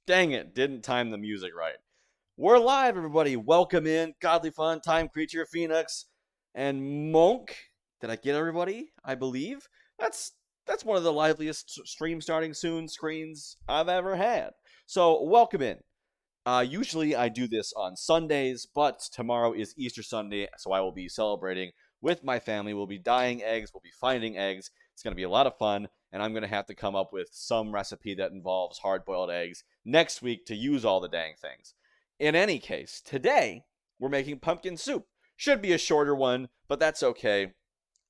Dang it, didn't time the music right. We're live, everybody. Welcome in, Godly Fun, Time Creature, Phoenix, and Monk. Did I get everybody? I believe that's that's one of the liveliest stream starting soon screens I've ever had. So welcome in. Usually I do this on Sundays, but tomorrow is Easter Sunday, so I will be celebrating with my family. We'll be dyeing eggs, we'll be finding eggs. It's going to be a lot of fun, and I'm going to have to come up with some recipe that involves hard-boiled eggs next week to use all the dang things. In any case, today we're making pumpkin soup. Should be a shorter one, but that's okay.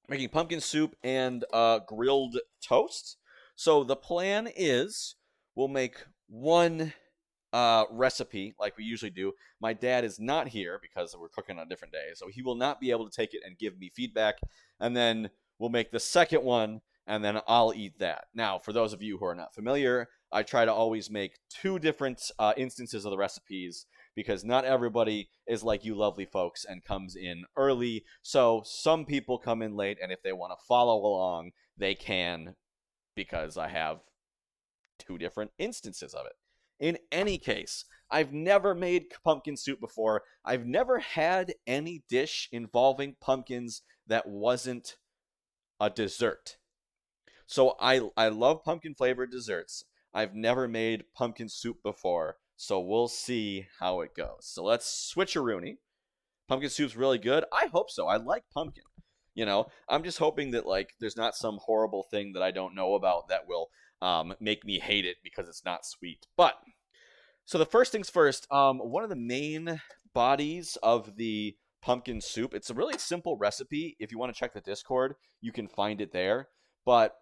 Making pumpkin soup and grilled toast. So the plan is we'll make one recipe like we usually do. My dad is not here because we're cooking on a different day, so he will not be able to take it and give me feedback. And then we'll make the second one, and then I'll eat that. Now, for those of you who are not familiar, I try to always make two different instances of the recipes because not everybody is like you lovely folks and comes in early. So some people come in late, and if they want to follow along, they can because I have two different instances of it. In any case, I've never made pumpkin soup before. I've never had any dish involving pumpkins that wasn't a dessert. So I love pumpkin flavored desserts. I've never made pumpkin soup before, so we'll see how it goes. So let's switcheroonie. Pumpkin soup's really good. I hope so. I like pumpkin. I'm just hoping that there's not some horrible thing that I don't know about that will make me hate it because it's not sweet. But so the first things first, one of the main bodies of the pumpkin soup, it's a really simple recipe. If you want to check the Discord, you can find it there. But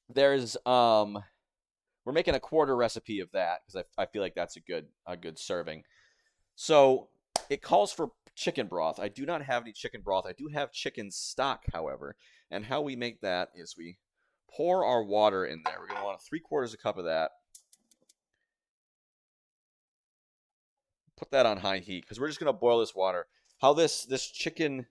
there's we're making a quarter recipe of that because I feel like that's a good serving. So it calls for chicken broth. I do not have any chicken broth. I do have chicken stock, however. And how we make that is we pour our water in there. We're going to want 3/4 cup of that. Put that on high heat because we're just going to boil this water. How this chicken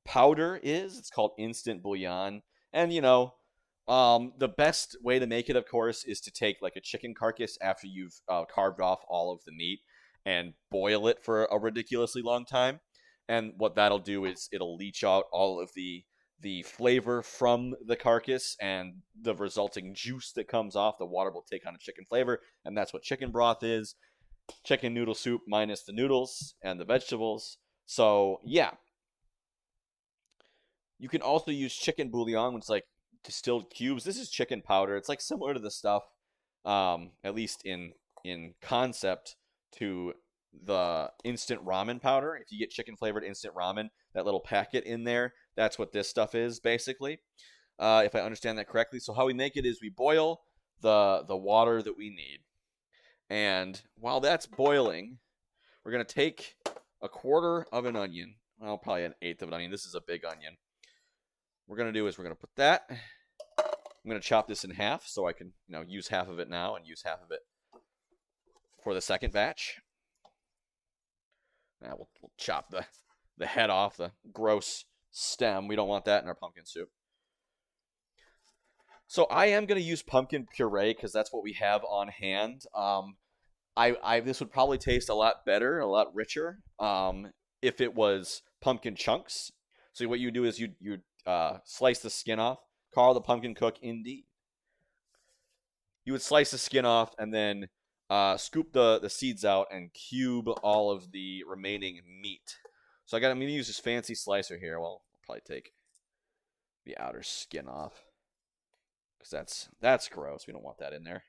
powder is, it's called instant bouillon. And, the best way to make it, of course, is to take like a chicken carcass after you've carved off all of the meat and boil it for a ridiculously long time. And what that'll do is it'll leach out all of the flavor from the carcass, and the resulting juice that comes off the water will take on a chicken flavor, and that's what chicken broth is. Chicken noodle soup minus the noodles and the vegetables. So yeah, you can also use chicken bouillon, which is like distilled cubes. This is chicken powder. It's like similar to the stuff, at least in concept, to the instant ramen powder. If you get chicken flavored instant ramen, that little packet in there, that's what this stuff is basically, if I understand that correctly. So how we make it is we boil the water that we need, and while that's boiling, we're gonna take a quarter of an onion. Well, probably an eighth of an onion. This is a big onion. What we're gonna do is we're gonna put that. I'm gonna chop this in half so I can use half of it now and use half of it for the second batch. Now we'll chop the head off, the gross stem. We don't want that in our pumpkin soup. So I am going to use pumpkin puree because that's what we have on hand. This would probably taste a lot better, a lot richer, if it was pumpkin chunks. So what you do is you slice the skin off. Carl the Pumpkin Cook, indeed. You would slice the skin off and then scoop the seeds out and cube all of the remaining meat. So I'm going to use this fancy slicer here. Well, I'll probably take the outer skin off because that's gross. We don't want that in there.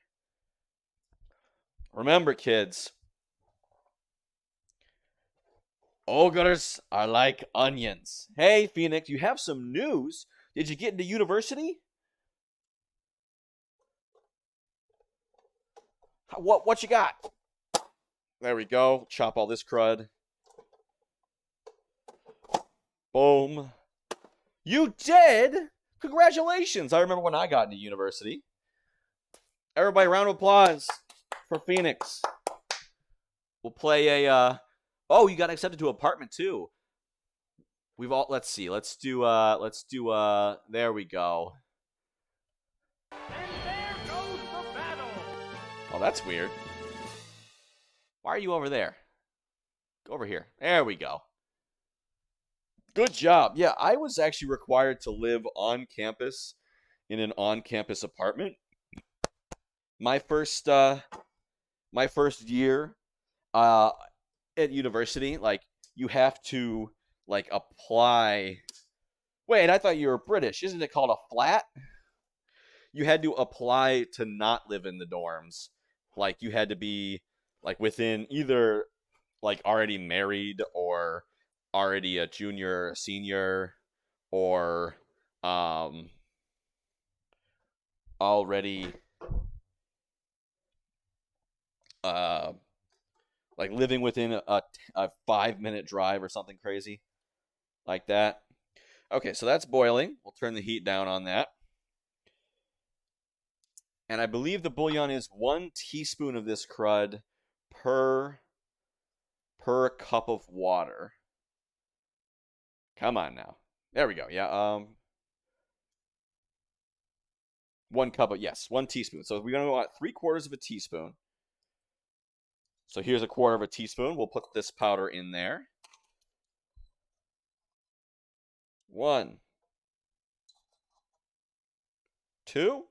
Remember, kids, ogres are like onions. Hey, Phoenix, you have some news. Did you get into university? What you got? There we go. Chop all this crud. Boom. You did? Congratulations. I remember when I got into university. Everybody, round of applause for Phoenix. We'll play a oh, you got accepted to apartment too. Let's see. Let's do there we go. And there goes the battle. Oh, that's weird. Why are you over there? Go over here. There we go. Good job. Yeah, I was actually required to live on campus in an on-campus apartment. My first year uh at university, like you have to like apply. Wait, I thought you were British. Isn't it called a flat? You had to apply to not live in the dorms. Like you had to be like within either like already married or already a junior, senior, or um already uh like living within a 5-minute drive or something crazy like that. Okay, so that's boiling. We'll turn the heat down on that. And I believe the bouillon is 1 teaspoon of this crud per cup of water. Come on now. There we go. Yeah, 1 cup of, yes, 1 teaspoon. So we're going to go at 3/4 of a teaspoon. So here's 1/4 of a teaspoon. We'll put this powder in there. 1, 2,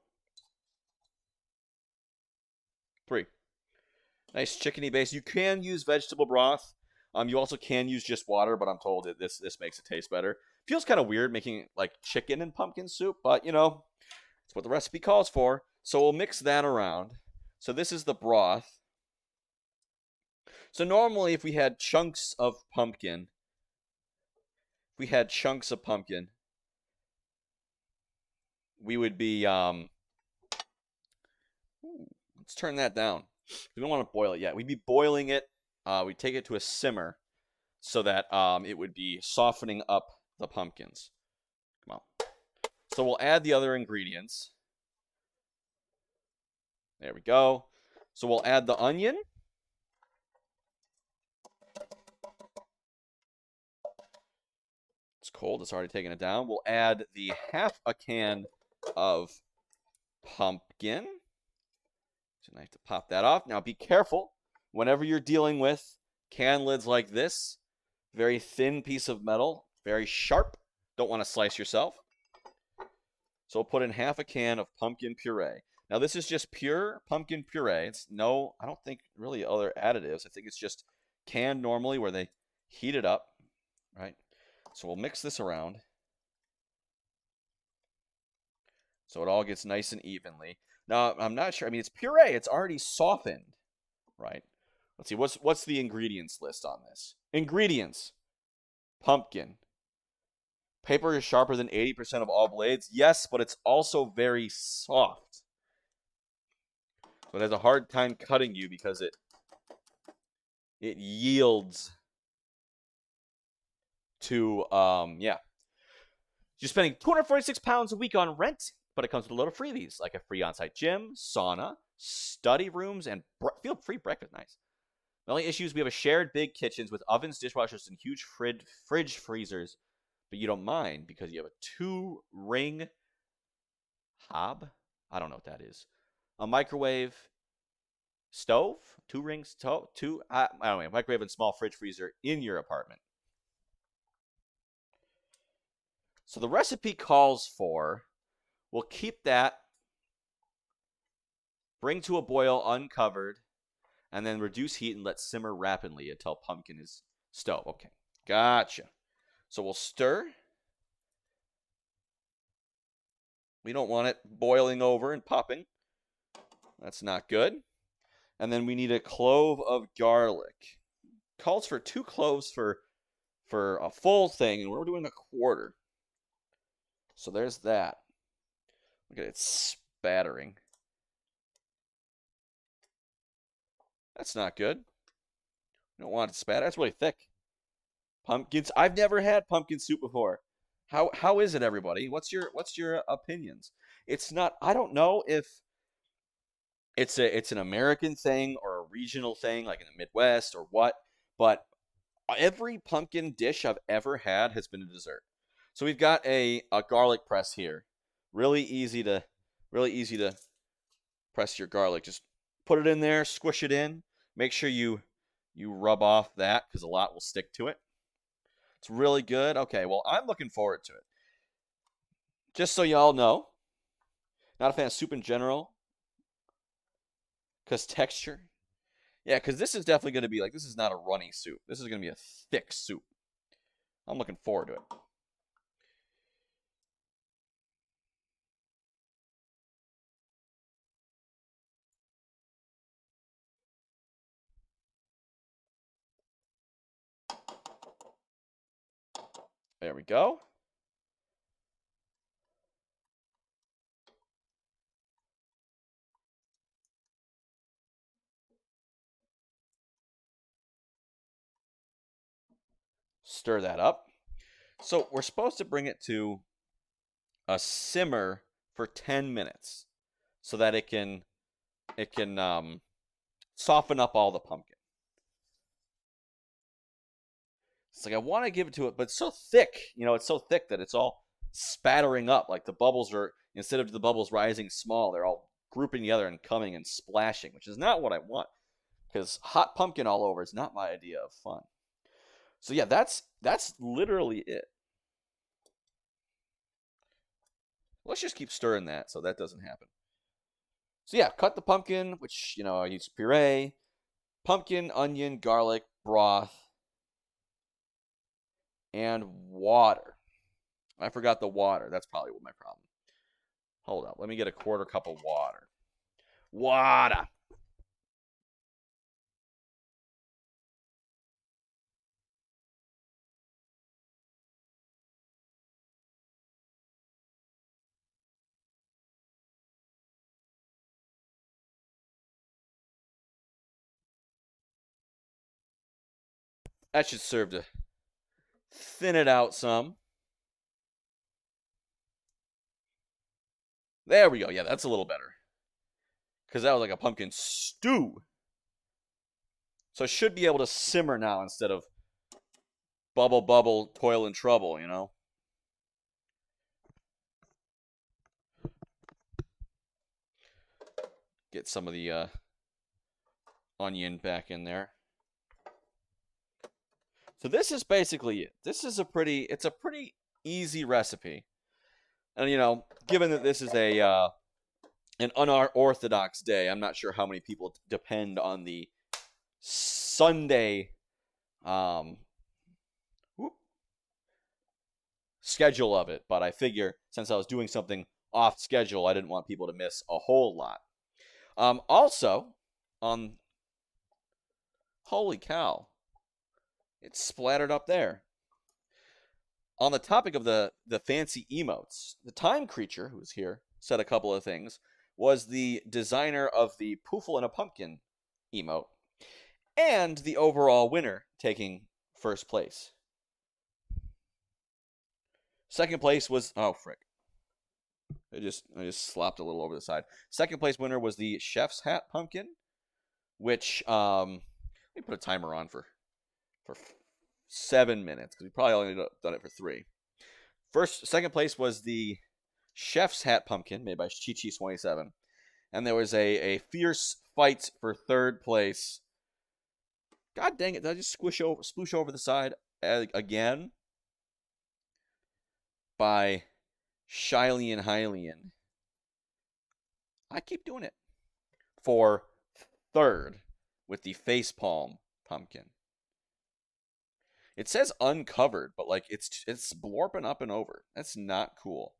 3. Nice chickeny base. You can use vegetable broth. You also can use just water, but I'm told that this makes it taste better. Feels kind of weird making like chicken and pumpkin soup, but you know, it's what the recipe calls for. So we'll mix that around. So this is the broth. So normally if we had chunks of pumpkin, we would be let's turn that down. We don't want to boil it yet. We'd be boiling it. We take it to a simmer so that it would be softening up the pumpkins. Come on. So we'll add the other ingredients. There we go. So we'll add the onion. It's cold. It's already taken it down. We'll add the 1/2 a can of pumpkin. So I have to pop that off. Now be careful whenever you're dealing with can lids like this. Very thin piece of metal, very sharp. Don't want to slice yourself. So we'll put in 1/2 a can of pumpkin puree. Now this is just pure pumpkin puree. It's no, I don't think really other additives. I think it's just canned normally where they heat it up, right? So we'll mix this around so it all gets nice and evenly. Now I'm not sure. I mean, it's puree. It's already softened, right? Let's see. What's the ingredients list on this? Ingredients: pumpkin. Paper is sharper than 80% of all blades. Yes, but it's also very soft. So it has a hard time cutting you because it yields to yeah. You're spending 246 pounds a week on rent, but it comes with a load of freebies like a free on-site gym, sauna, study rooms, and free breakfast. Nice. The only issue is we have a shared big kitchens with ovens, dishwashers, and huge fridge freezers. But you don't mind because you have a 2-ring hob. I don't know what that is. A microwave stove, 2-ring stove, I don't know, microwave and small fridge freezer in your apartment. So the recipe calls for, we'll keep that, bring to a boil uncovered, and then reduce heat and let simmer rapidly until pumpkin is stove. Okay, gotcha. So we'll stir. We don't want it boiling over and popping. That's not good. And then we need a clove of garlic. Calls for 2 cloves for a full thing, and we're doing 1/4. So there's that. Look at it spattering. That's not good. You don't want it to spatter. That's really thick. Pumpkins. I've never had pumpkin soup before. How is it, everybody? What's your opinions? It's not. I don't know if it's an American thing or a regional thing, like in the Midwest or what. But every pumpkin dish I've ever had has been a dessert. So we've got a garlic press here. Really easy to press your garlic. Just put it in there, squish it in. Make sure you You rub off that because a lot will stick to it. It's really good. Okay, well, I'm looking forward to it. Just so y'all know, not a fan of soup in general because texture. Yeah, because this is definitely going to be like, this is not a runny soup. This is going to be a thick soup. I'm looking forward to it. There we go. Stir that up. So we're supposed to bring it to a simmer for 10 minutes so that it can soften up all the pumpkin. It's like I want to give it to it, but it's so thick. It's so thick that it's all spattering up. Like the bubbles are, instead of the bubbles rising small, they're all grouping together and coming and splashing, which is not what I want. Because hot pumpkin all over is not my idea of fun. So yeah, that's literally it. Let's just keep stirring that so that doesn't happen. So yeah, cut the pumpkin, which I use puree, pumpkin, onion, garlic, broth, and water. I forgot the water. That's probably my problem. Hold up. Let me get a quarter cup of water. Water. That should serve to thin it out some. There we go. Yeah, that's a little better. Because that was like a pumpkin stew. So it should be able to simmer now instead of bubble, bubble, toil and trouble, Get some of the onion back in there. So this is basically it. This is it's a pretty easy recipe. And given that this is an unorthodox day, I'm not sure how many people depend on the Sunday schedule of it, but I figure since I was doing something off schedule, I didn't want people to miss a whole lot. Also, holy cow, it's splattered up there. On the topic of the fancy emotes, the Time Creature, who's here, said a couple of things, was the designer of the Poofle and a Pumpkin emote, and the overall winner, taking first place. Second place was, oh frick, I just slopped a little over the side. Second place winner was the Chef's Hat Pumpkin, which let me put a timer on for 7 minutes because we probably only done it for 3. Second place was the Chef's Hat Pumpkin made by Chi-Chi27, and there was a fierce fight for third place. God dang it! Did I just sploosh over the side again? By Hylian Hylian. I keep doing it. For third with the Facepalm Pumpkin. It says uncovered, but like it's blorping up and over. That's not cool.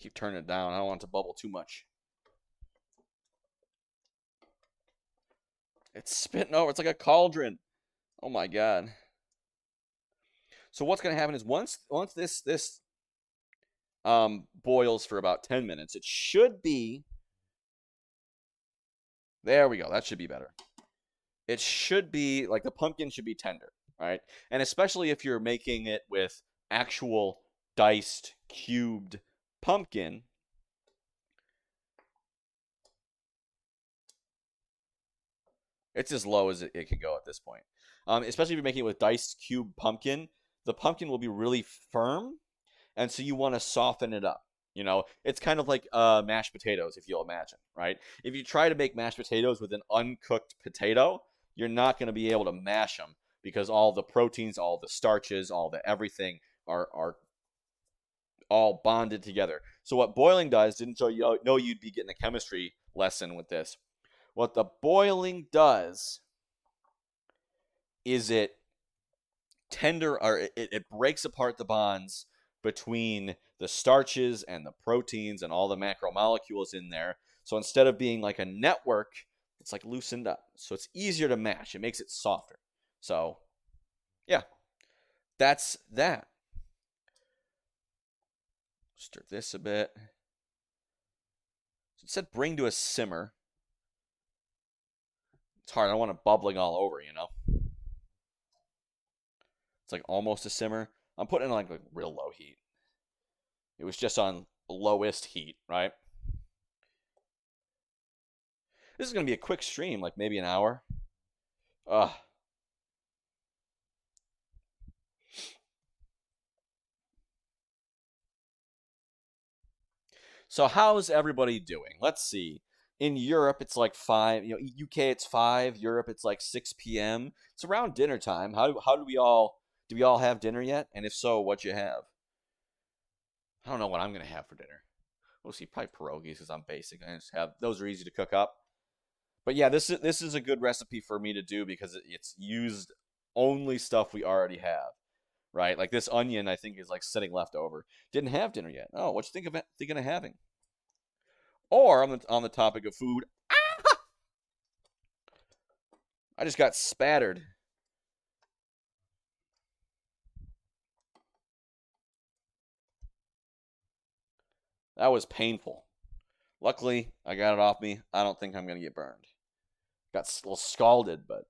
Keep turning it down. I don't want it to bubble too much. It's spitting over. It's like a cauldron. Oh my god. So what's going to happen is once this boils for about 10 minutes, it should be. There we go. That should be better. It should be like the pumpkin should be tender, right? And especially if you're making it with actual diced cubed pumpkin, it's as low as it can go at this point. Especially if you're making it with diced cube pumpkin, the pumpkin will be really firm, and so you want to soften it up. You know, it's kind of like mashed potatoes, if you'll imagine, right? If you try to make mashed potatoes with an uncooked potato, you're not going to be able to mash them because all the proteins, all the starches, all the everything are all bonded together. So what boiling does, didn't you know you'd be getting a chemistry lesson with this. What the boiling does is it breaks apart the bonds between the starches and the proteins and all the macromolecules in there. So instead of being like a network, it's like loosened up. So it's easier to mash. It makes it softer. So yeah, that's that. Stir this a bit. So it said bring to a simmer. It's hard. I don't want it bubbling all over, you know. It's like almost a simmer. I'm putting it on like real low heat. It was just on lowest heat, right? This is gonna be a quick stream, like maybe an hour. Ugh. So how's everybody doing? Let's see. In Europe, it's like 5. You know, UK it's 5. Europe, it's like 6 p.m. It's around dinner time. How do we all have dinner yet? And if so, what you have? I don't know what I'm gonna have for dinner. We'll see. Probably pierogies because I'm basic. I just have those are easy to cook up. But yeah, this is a good recipe for me to do because it's used only stuff we already have, right? Like this onion, I think is like sitting left over. Didn't have dinner yet. Oh, what you thinking of having? Or on the topic of food, I just got spattered. That was painful. Luckily, I got it off me. I don't think I'm gonna get burned. Got a little scalded, but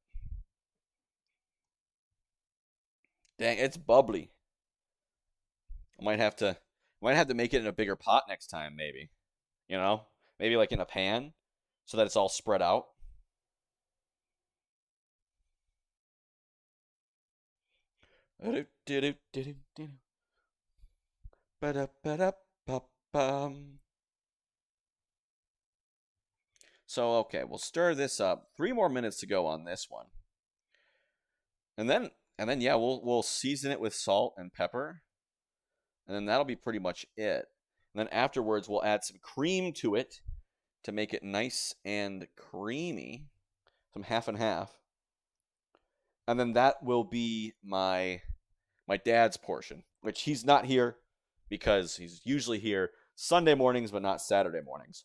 dang, it's bubbly. I might have to make it in a bigger pot next time, maybe. You know, maybe like in a pan, so that it's all spread out. So okay, we'll stir this up. 3 more minutes to go on this one, and then yeah, we'll season it with salt and pepper, and then that'll be pretty much it. And then afterwards, we'll add some cream to it to make it nice and creamy, some half and half, and then that will be my dad's portion, which he's not here because he's usually here Sunday mornings, but not Saturday mornings.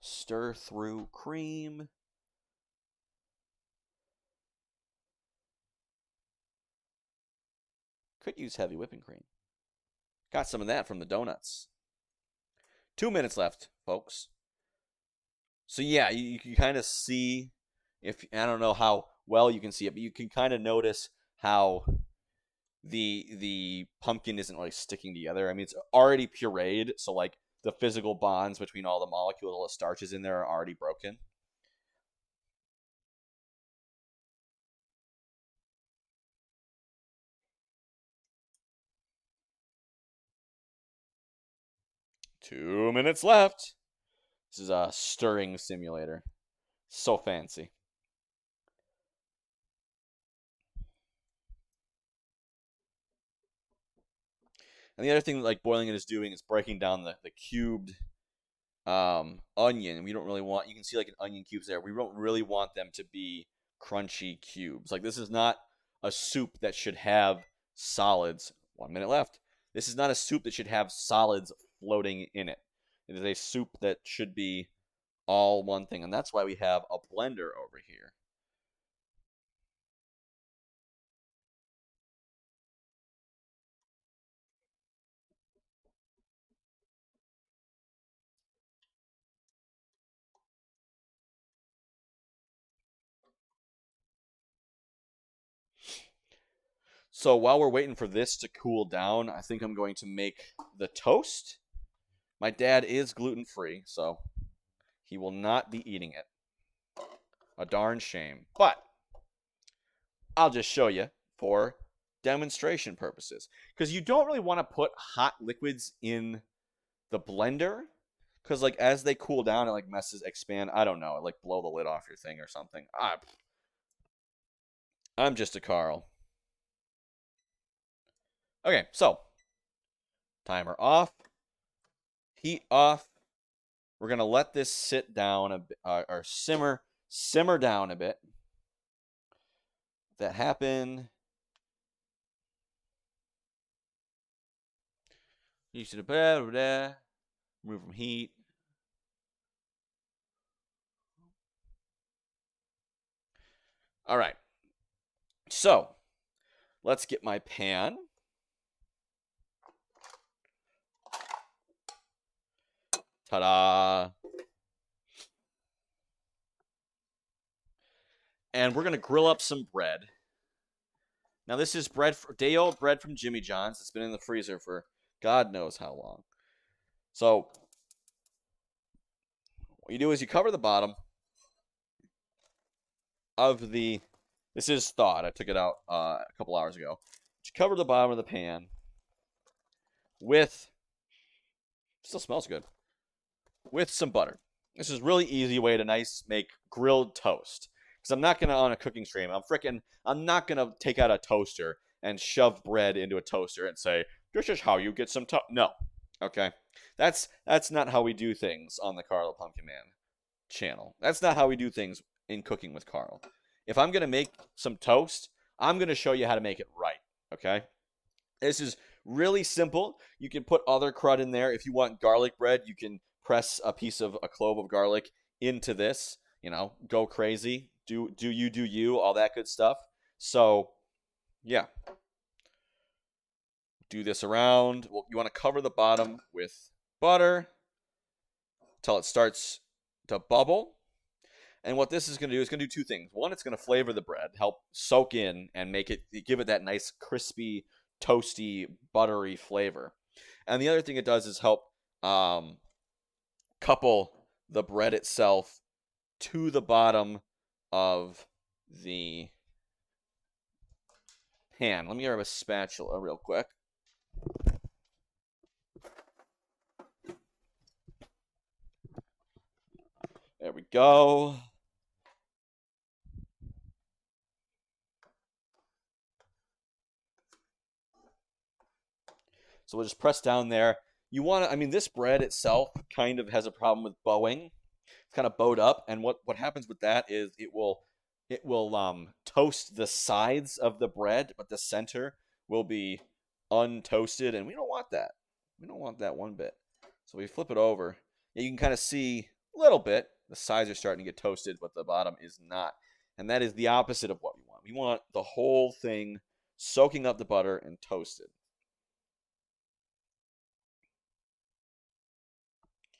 Stir through cream. Could use heavy whipping cream. Got some of that from the donuts. 2 minutes left, folks. So yeah, you can kind of see if I don't know how well you can see it, but you can kind of notice how the pumpkin isn't really sticking together. I mean, it's already pureed, so like the physical bonds between all the molecules, all the starches in there are already broken. Two minutes left. This is a stirring simulator. So fancy. And the other thing like boiling it is doing is breaking down the cubed onion. We don't really want, you can see like an onion cubes there. We don't really want them to be crunchy cubes. Like this is not a soup that should have solids. 1 minute left. This is not a soup that should have solids floating in it. It is a soup that should be all one thing. And that's why we have a blender over here. So while we're waiting for this to cool down, I think I'm going to make the toast. My dad is gluten-free, so he will not be eating it. A darn shame. But I'll just show you for demonstration purposes. Because you don't really want to put hot liquids in the blender. Because, like, as they cool down, it, like, expand. I don't know. It, like, blow the lid off your thing or something. I'm just a Carl. Okay, so. Timer off. Heat off. We're going to let this sit down a bit, or simmer down a bit. That happen. You should have blah, remove from heat. All right. So, let's get my pan. Ta-da! And we're going to grill up some bread. Now, this is day-old bread from Jimmy John's. It's been in the freezer for God knows how long. So, what you do is you cover the bottom of the... This is thawed. I took it out a couple hours ago. You cover the bottom of the pan with... Still smells good. With some butter. This is a really easy way to make grilled toast. Because I'm not going to, on a cooking stream, I'm not going to take out a toaster and shove bread into a toaster and say, this is how you get some toast. No. Okay? That's not how we do things on the Carl the Pumpkin Man channel. That's not how we do things in Cooking with Carl. If I'm going to make some toast, I'm going to show you how to make it right. Okay? This is really simple. You can put other crud in there. If you want garlic bread, you can press a clove of garlic into this. You know, go crazy. Do you, all that good stuff. So, yeah. Do this around. Well, you want to cover the bottom with butter until it starts to bubble. And what this is going to do is going to do two things. One, it's going to flavor the bread, help soak in and give it that nice crispy, toasty, buttery flavor. And the other thing it does is help couple the bread itself to the bottom of the pan. Let me grab a spatula real quick. There we go. So we'll just press down there. You want to, this bread itself kind of has a problem with bowing. It's kind of bowed up, and what happens with that is it will toast the sides of the bread, but the center will be untoasted, and we don't want that. We don't want that one bit. So we flip it over. You can kind of see a little bit. The sides are starting to get toasted, but the bottom is not. And that is the opposite of what we want. We want the whole thing soaking up the butter and toasted.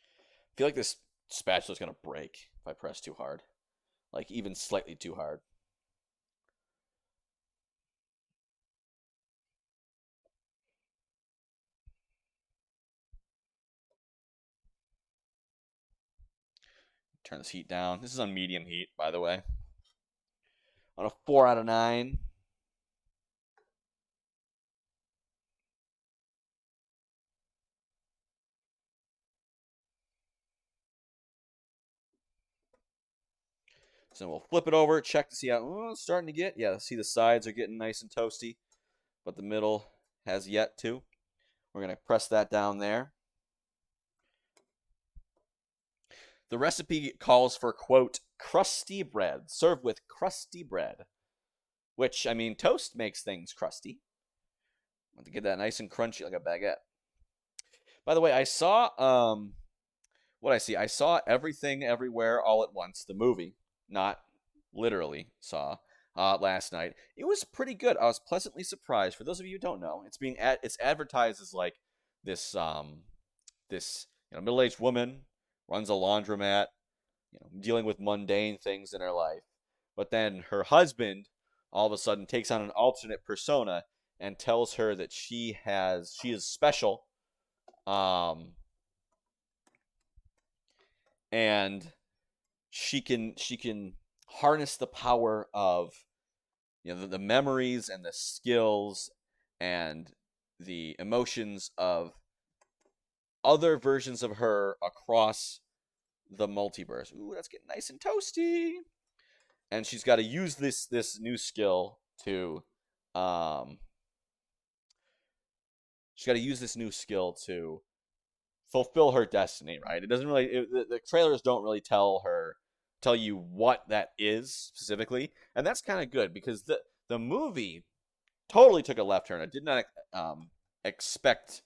I feel like this spatula is going to break if I press too hard. Like, even slightly too hard. Turn this heat down. This is on medium heat, by the way. On a 4 out of 9. So we'll flip it over, check to see how it's starting to get. Yeah, see the sides are getting nice and toasty, but the middle has yet to. We're going to press that down there. The recipe calls for, quote, crusty bread. Serve with crusty bread. Which, toast makes things crusty. Want to get that nice and crunchy like a baguette. By the way, I saw, I saw Everything Everywhere All at Once, the movie. Not literally saw last night. It was pretty good. I was pleasantly surprised. For those of you who don't know, it's advertised as like this middle-aged woman runs a laundromat, dealing with mundane things in her life. But then her husband all of a sudden takes on an alternate persona and tells her that she is special, and she can harness the power of the memories and the skills and the emotions of other versions of her across the multiverse. Ooh, that's getting nice and toasty. And she's got to use this new skill to fulfill her destiny, right? It doesn't really the trailers don't really tell you what that is specifically, and that's kind of good because the movie totally took a left turn. I did not expect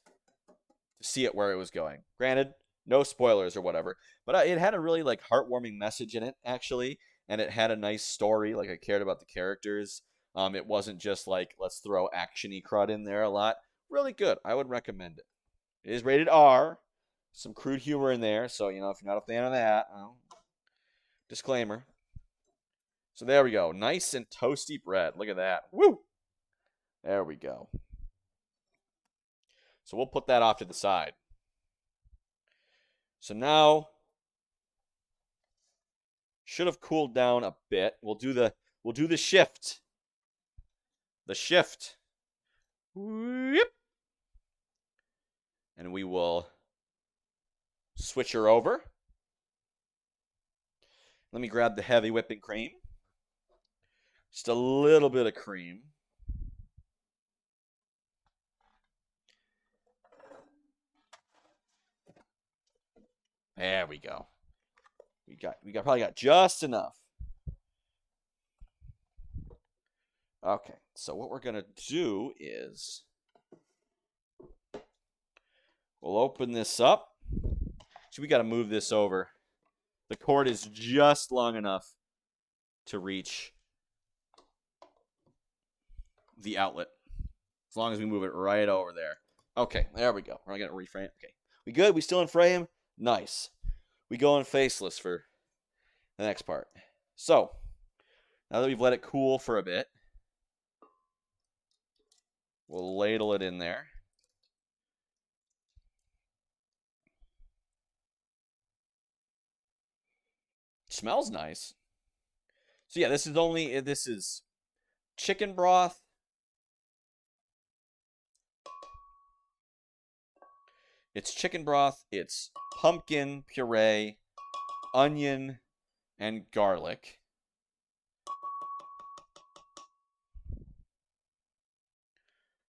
to see it where it was going. Granted, no spoilers or whatever, but it had a really like heartwarming message in it actually, and it had a nice story. Like I cared about the characters. It wasn't just like let's throw actiony crud in there a lot. Really good. I would recommend it. It is rated R. Some crude humor in there, so if you're not a fan of that, disclaimer. So there we go. Nice and toasty bread. Look at that. Woo! There we go. So we'll put that off to the side. So now should have cooled down a bit. We'll do the shift. The shift. Whoop. And we will switch her over. Let me grab the heavy whipping cream. Just a little bit of cream. There we go. We probably got just enough. Okay, so what we're gonna do is we'll open this up. So we got to move this over. The cord is just long enough to reach the outlet. As long as we move it right over there. Okay, there we go. We're going to reframe. Okay, we good? We still in frame? Nice. We go in faceless for the next part. So, now that we've let it cool for a bit, we'll ladle it in there. Smells nice. So yeah, this is chicken broth. It's chicken broth, it's pumpkin puree, onion, and garlic.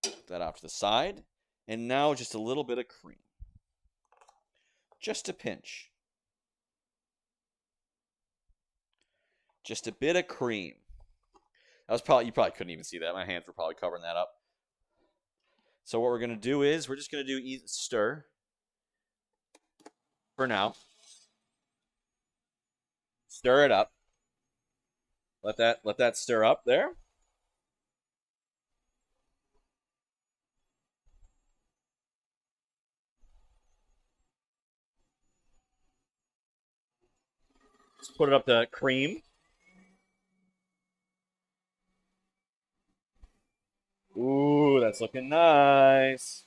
Put that off to the side. And now just a little bit of cream. Just a pinch. Just a bit of cream. That was you probably couldn't even see that. My hands were probably covering that up. So what we're going to do is we're just going to do stir for now. Stir it up. Let that stir up there. Let's put it up to cream. Ooh, that's looking nice.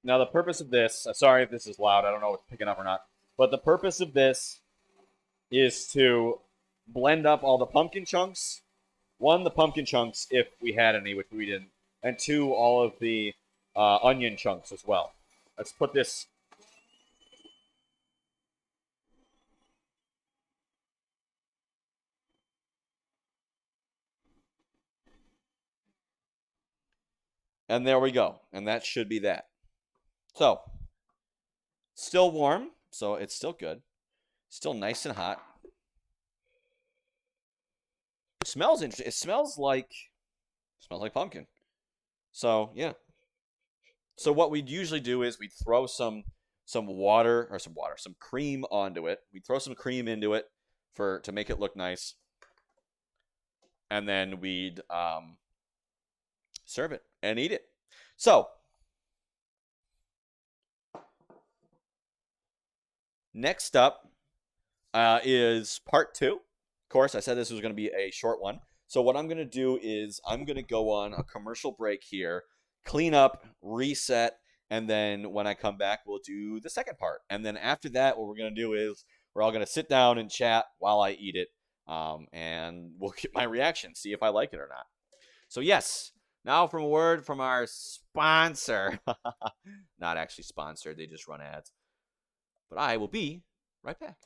Now the purpose of this, sorry if this is loud, I don't know if it's picking up or not, but the purpose of this is to blend up all the pumpkin chunks. One, the pumpkin chunks, if we had any, which we didn't. And two, all of the onion chunks as well. Let's put this... And there we go. And that should be that. So, still warm, so it's still good. Still nice and hot. It smells interesting. It smells like pumpkin. So, yeah. So what we'd usually do is we'd throw some cream onto it. We'd throw some cream into it to make it look nice. And then we'd serve it and eat it. So, next up is part 2. Of course, I said this was going to be a short one. So what I'm going to do is I'm going to go on a commercial break here, clean up, reset, and then when I come back, we'll do the second part. And then after that, what we're going to do is we're all going to sit down and chat while I eat it, and we'll get my reaction, see if I like it or not. So yes, now from a word from our sponsor. Not actually sponsored, they just run ads. But I will be right back.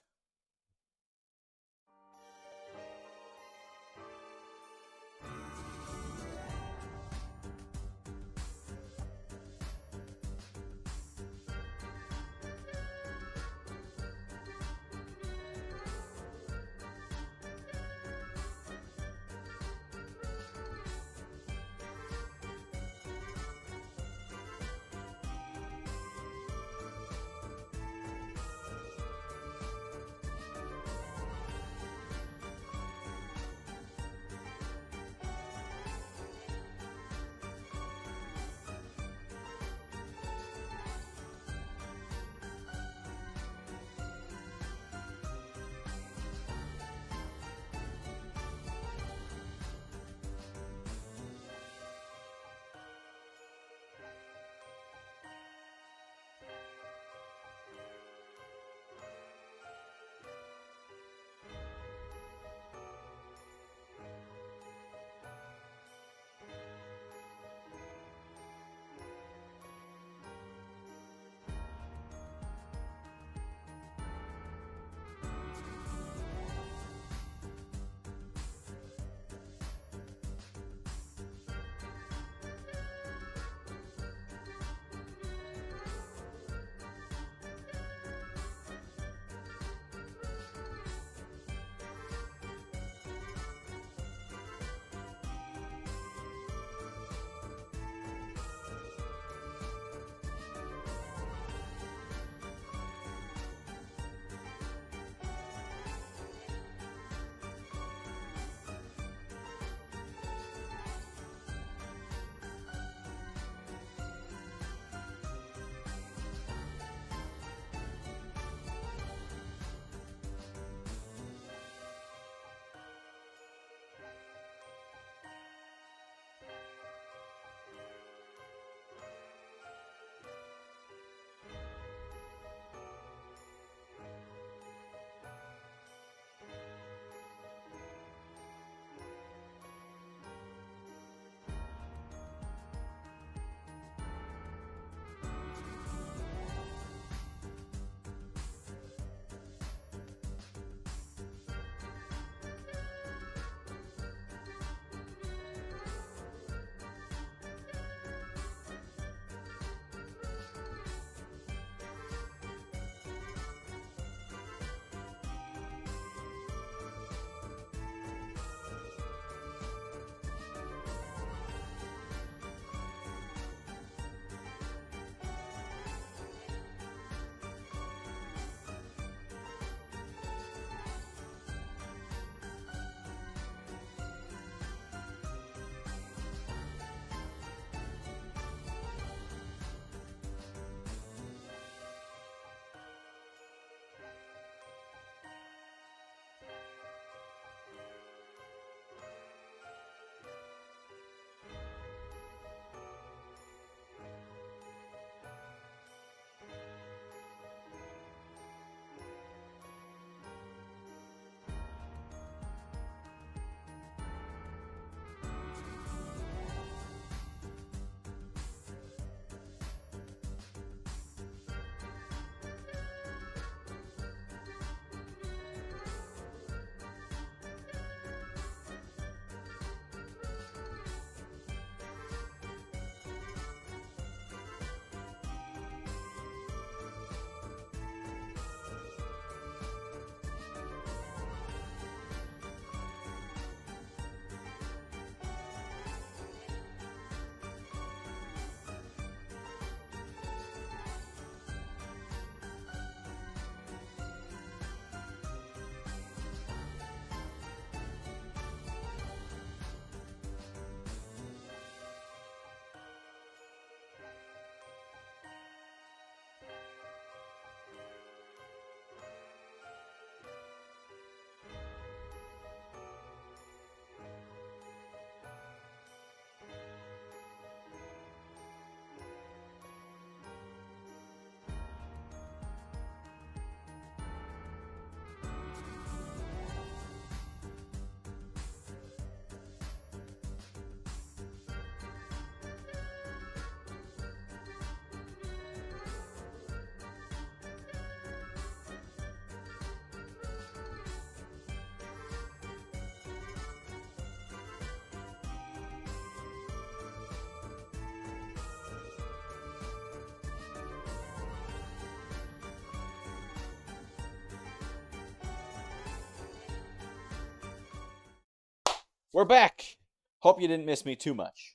We're back. Hope you didn't miss me too much.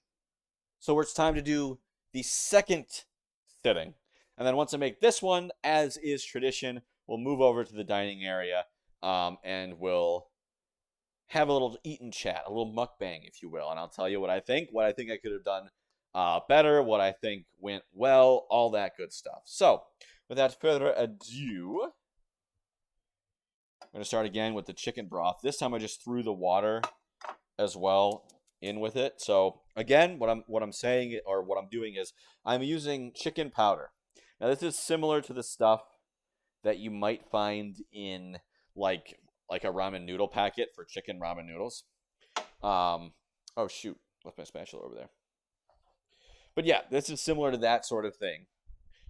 So it's time to do the second sitting. And then once I make this one, as is tradition, we'll move over to the dining area and we'll have a little eat and chat, a little mukbang, if you will. And I'll tell you what I think I could have done better, what I think went well, all that good stuff. So without further ado, I'm going to start again with the chicken broth. This time I just threw the water as well in with it. So again, what I'm saying, or what I'm doing, is I'm using chicken powder. Now this is similar to the stuff that you might find in like a ramen noodle packet for chicken ramen noodles. Oh shoot, left my spatula over there. But yeah, this is similar to that sort of thing.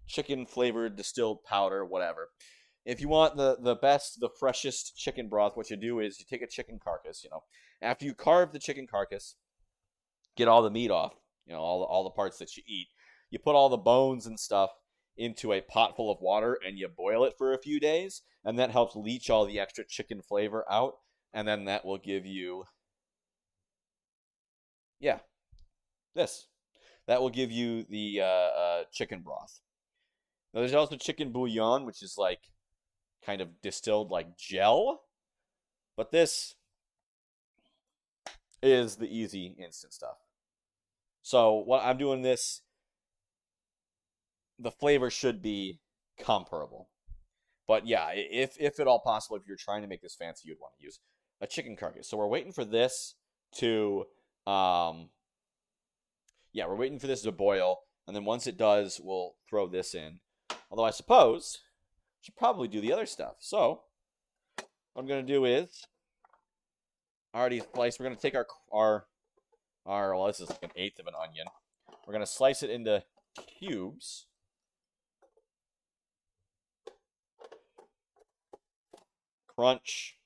Chicken flavored distilled powder, whatever. If you want the best, the freshest chicken broth, what you do is you take a chicken carcass, after you carve the chicken carcass, get all the meat off, all the parts that you eat. You put all the bones and stuff into a pot full of water and you boil it for a few days, and that helps leach all the extra chicken flavor out, and then that will give you this. That will give you the chicken broth. Now there's also chicken bouillon, which is like kind of distilled like gel, but this is the easy instant stuff. So what I'm doing this, the flavor should be comparable. But yeah, if at all possible, if you're trying to make this fancy, you'd want to use a chicken carcass. So we're waiting for this to we're waiting for this to boil, and then once it does, we'll throw this in. Although I suppose I should probably do the other stuff. So what I'm gonna do is already sliced. We're gonna take our well, this is like an eighth of an onion. We're gonna slice it into cubes. Crunch.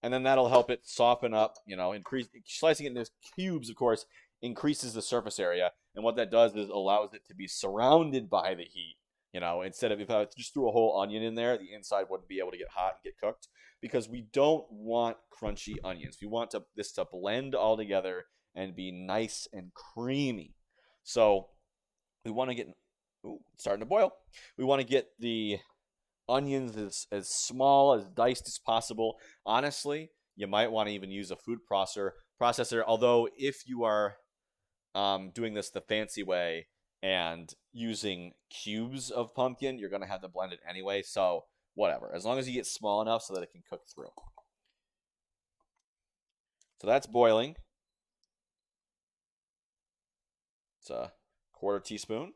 And then that'll help it soften up, increase. Slicing it into cubes, of course, increases the surface area. And what that does is allows it to be surrounded by the heat. Instead of, if I just threw a whole onion in there, the inside wouldn't be able to get hot and get cooked, because we don't want crunchy onions. We want this to blend all together and be nice and creamy. So we want to get, it's starting to boil. We want to get the onions as small, as diced as possible. Honestly, you might want to even use a food processor. Although if you are doing this the fancy way and using cubes of pumpkin, you're going to have to blend it anyway. So whatever, as long as you get small enough so that it can cook through. So that's boiling. It's a quarter teaspoon,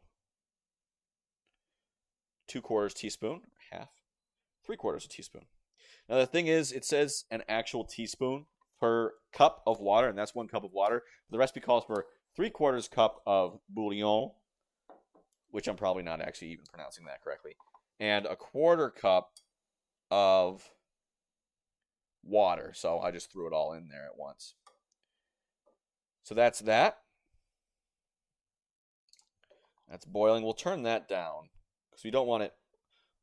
2/4 teaspoon, half, 3/4 teaspoon. Now the thing is, it says an actual teaspoon per cup of water, and that's 1 cup of water. The recipe calls for 3/4 cup of bouillon, which I'm probably not actually even pronouncing that correctly, and 1/4 cup of water. So I just threw it all in there at once. So that's that. That's boiling. We'll turn that down because we don't want it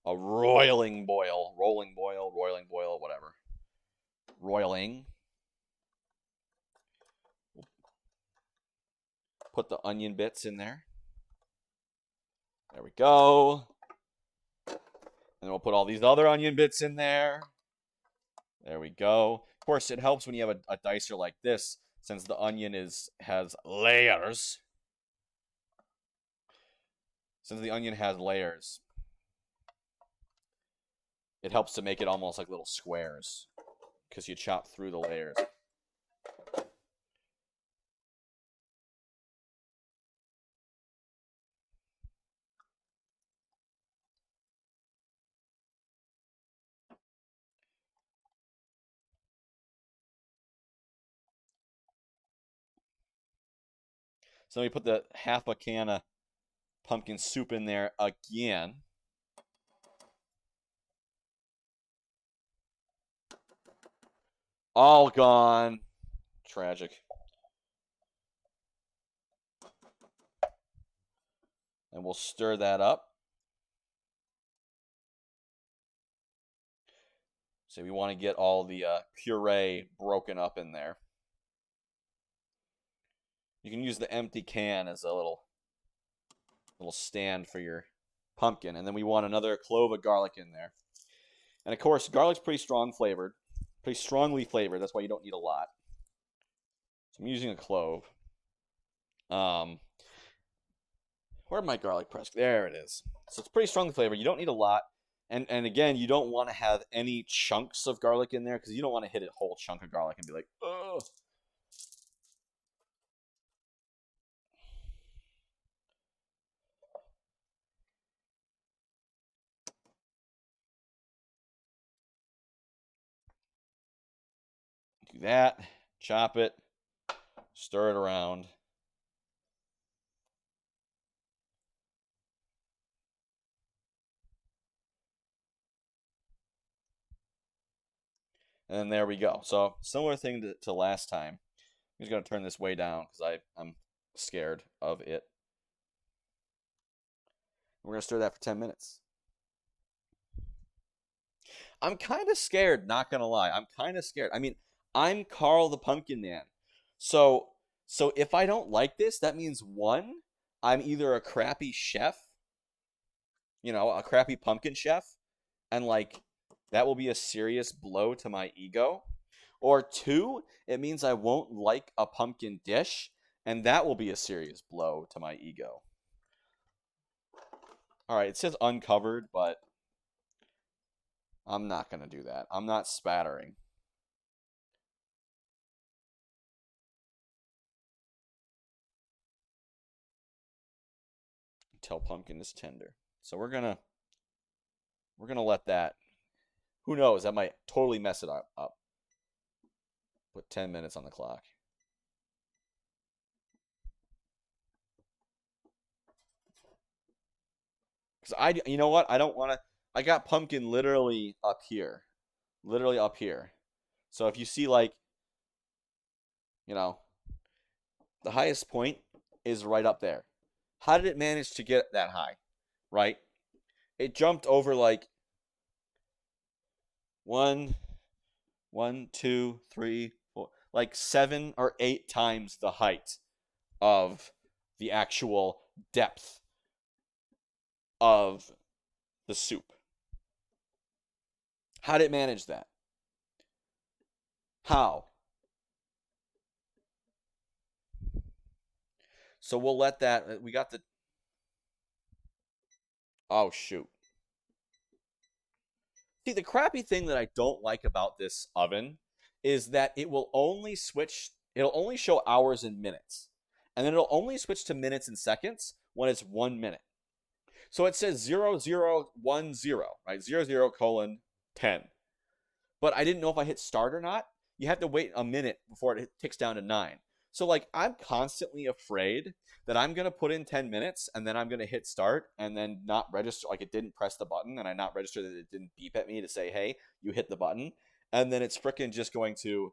a rolling boil, whatever. Roiling. Put the onion bits in there. There we go. And then we'll put all these other onion bits in there. There we go. Of course, it helps when you have a dicer like this, since the onion has layers. Since the onion has layers, it helps to make it almost like little squares, because you chop through the layers. So we put the half a can of pumpkin soup in there again. All gone. Tragic. And we'll stir that up. So we want to get all the puree broken up in there. You can use the empty can as a little stand for your pumpkin. And then we want another clove of garlic in there. And of course, garlic's pretty strongly flavored. That's why you don't need a lot. So I'm using a clove. Where'd my garlic press? There it is. So it's pretty strongly flavored. You don't need a lot. And again, you don't want to have any chunks of garlic in there because you don't want to hit a whole chunk of garlic and be like, ugh. Do that, chop it, stir it around. And then there we go. So similar thing to last time. I'm just going to turn this way down because I'm scared of it. We're going to stir that for 10 minutes. I'm kind of scared, not going to lie. I'm kind of scared. I mean, I'm Carl the Pumpkin Man. So if I don't like this, that means one, I'm either a crappy chef, a crappy pumpkin chef, and like that will be a serious blow to my ego. Or two, it means I won't like a pumpkin dish, and that will be a serious blow to my ego. All right, it says uncovered, but I'm not going to do that. I'm not spattering. Until pumpkin is tender. So we're going to let that. Who knows? That might totally mess it up. Put 10 minutes on the clock. Because you know what? I don't want to. I got pumpkin literally up here. Literally up here. So if you see like, the highest point is right up there. How did it manage to get that high? Right? It jumped over like 1, 2, 3, 4, like 7 or 8 times the height of the actual depth of the soup. How did it manage that? How? So we'll let that. We got the. Oh, shoot. See, the crappy thing that I don't like about this oven is that it will only it'll only show hours and minutes. And then it'll only switch to minutes and seconds when it's 1 minute. So it says 0010, right? 00:10. But I didn't know if I hit start or not. You have to wait a minute before it ticks down to 9. So like I'm constantly afraid that I'm going to put in 10 minutes and then I'm going to hit start and then not register, like it didn't press the button and I not register that it didn't beep at me to say, hey, you hit the button. And then it's freaking just going to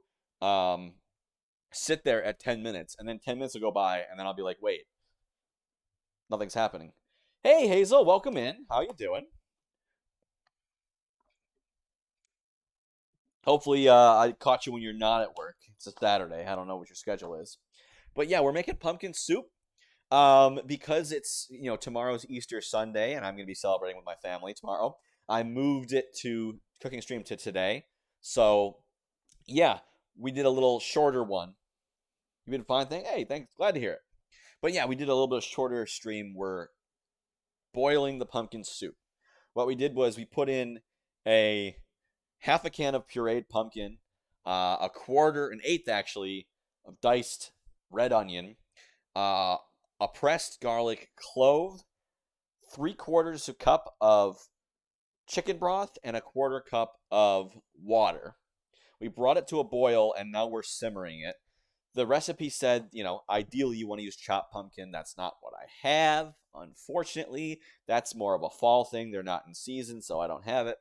sit there at 10 minutes and then 10 minutes will go by and then I'll be like, wait, nothing's happening. Hey, Hazel, welcome in. How you doing? Hopefully, I caught you when you're not at work. It's a Saturday. I don't know what your schedule is. But yeah, we're making pumpkin soup because it's, tomorrow's Easter Sunday, and I'm going to be celebrating with my family tomorrow. I moved it to cooking stream to today. So, yeah, we did a little shorter one. You been fine? Hey, thanks. Glad to hear it. But yeah, we did a little bit of shorter stream. We're boiling the pumpkin soup. What we did was we put in a half a can of pureed pumpkin, a quarter, an eighth actually, of diced red onion, a pressed garlic clove, 3/4 cup of chicken broth, and a 1/4 cup of water. We brought it to a boil, and now we're simmering it. The recipe said, ideally you want to use chopped pumpkin. That's not what I have, unfortunately. That's more of a fall thing. They're not in season, so I don't have it.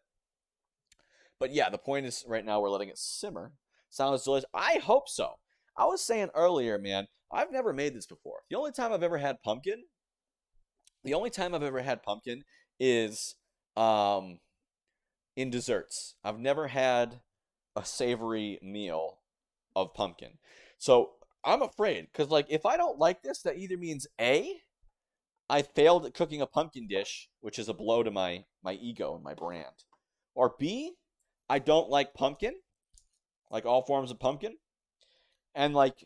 But yeah, the point is right now we're letting it simmer. Sounds delicious. I hope so. I was saying earlier, man, I've never made this before. The only time I've ever had pumpkin is in desserts. I've never had a savory meal of pumpkin. So I'm afraid because like if I don't like this, that either means A, I failed at cooking a pumpkin dish, which is a blow to my ego and my brand, or B, I don't like pumpkin, like all forms of pumpkin, and like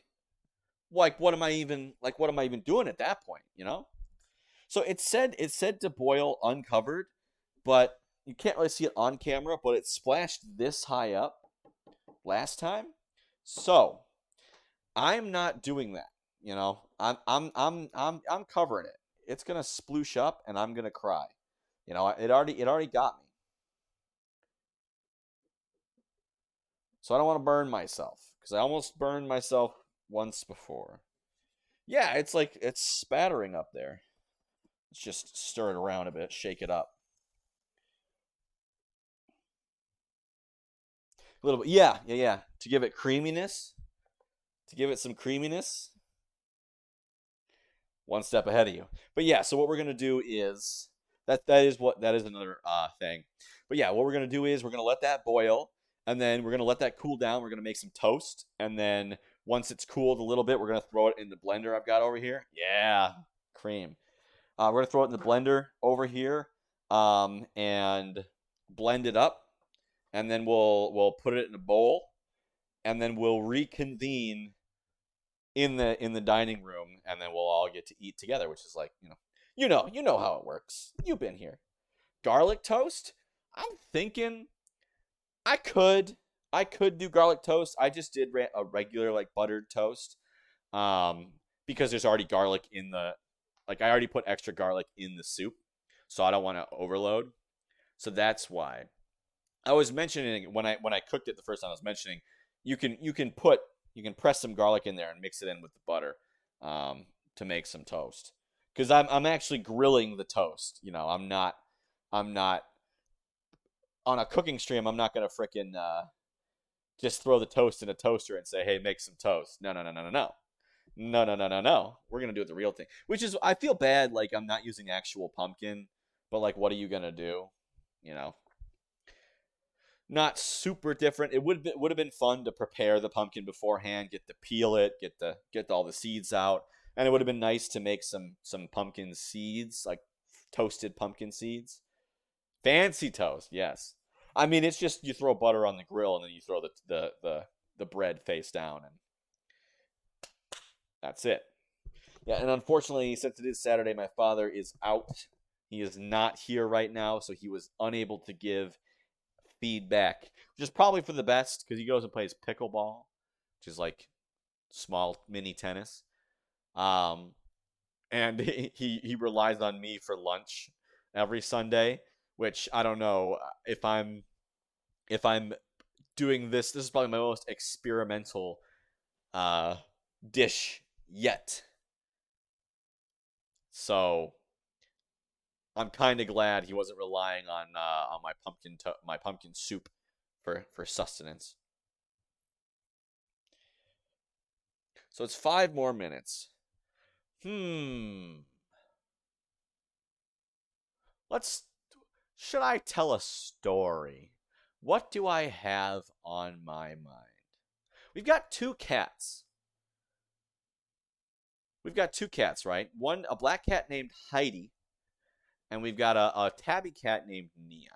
what am I even doing at that point, you know? So it said to boil uncovered, but you can't really see it on camera, but it splashed this high up last time. So I'm not doing that. You know, I'm covering it. It's gonna sploosh up, and I'm gonna cry. You know, it already got me. So I don't want to burn myself because I almost burned myself once before. Yeah, it's like it's spattering up there. Let's just stir it around a bit, shake it up a little bit. Yeah, yeah, yeah. To give it creaminess, to give it some creaminess. One step ahead of you. But yeah, so what we're gonna do is that is another thing. But yeah, what we're gonna do is we're gonna let that boil, and then we're gonna let that cool down. We're gonna make some toast, and then once it's cooled a little bit, we're gonna throw it in the blender I've got over here. Yeah, cream. We're gonna throw it in the blender over here, and blend it up, and then we'll put it in a bowl, and then we'll reconvene in the dining room, and then we'll all get to eat together, which is like, you know how it works. You've been here. Garlic toast? I'm thinking I could I could do garlic toast. I just did a regular like buttered toast. Because there's already garlic in the like I already put extra garlic in the soup, so I don't want to overload. So that's why. I was mentioning when I cooked it the first time. I was mentioning you can press some garlic in there and mix it in with the butter, to make some toast. Because I'm actually grilling the toast. I'm not on a cooking stream. I'm not gonna fricking just throw the toast in a toaster and say, hey, make some toast. No, no, no, no, no, no. No, no, no, no, no. We're gonna do it the real thing. Which is, I feel bad, like I'm not using actual pumpkin, but like, what are you gonna do? You know, not super different. It would have been fun to prepare the pumpkin beforehand, get to peel it, get all the seeds out, and it would have been nice to make some pumpkin seeds, like toasted pumpkin seeds. Fancy toast, yes. I mean, it's just you throw butter on the grill and then you throw the bread face down, and that's it. Yeah, and unfortunately, since it is Saturday, my father is out. He is not here right now, so he was unable to give feedback, which is probably for the best because he goes and plays pickleball, which is like small mini tennis. Um, and he relies on me for lunch every Sunday, which I don't know if I'm doing this. This is probably my most experimental uh dish yet. So I'm kind of glad he wasn't relying on my pumpkin soup for sustenance. So it's 5 more minutes. Hmm. Let's. Should I tell a story? What do I have on my mind? We've got two cats. We've got two cats, right? One, a black cat named Heidi, and we've got a tabby cat named Neon.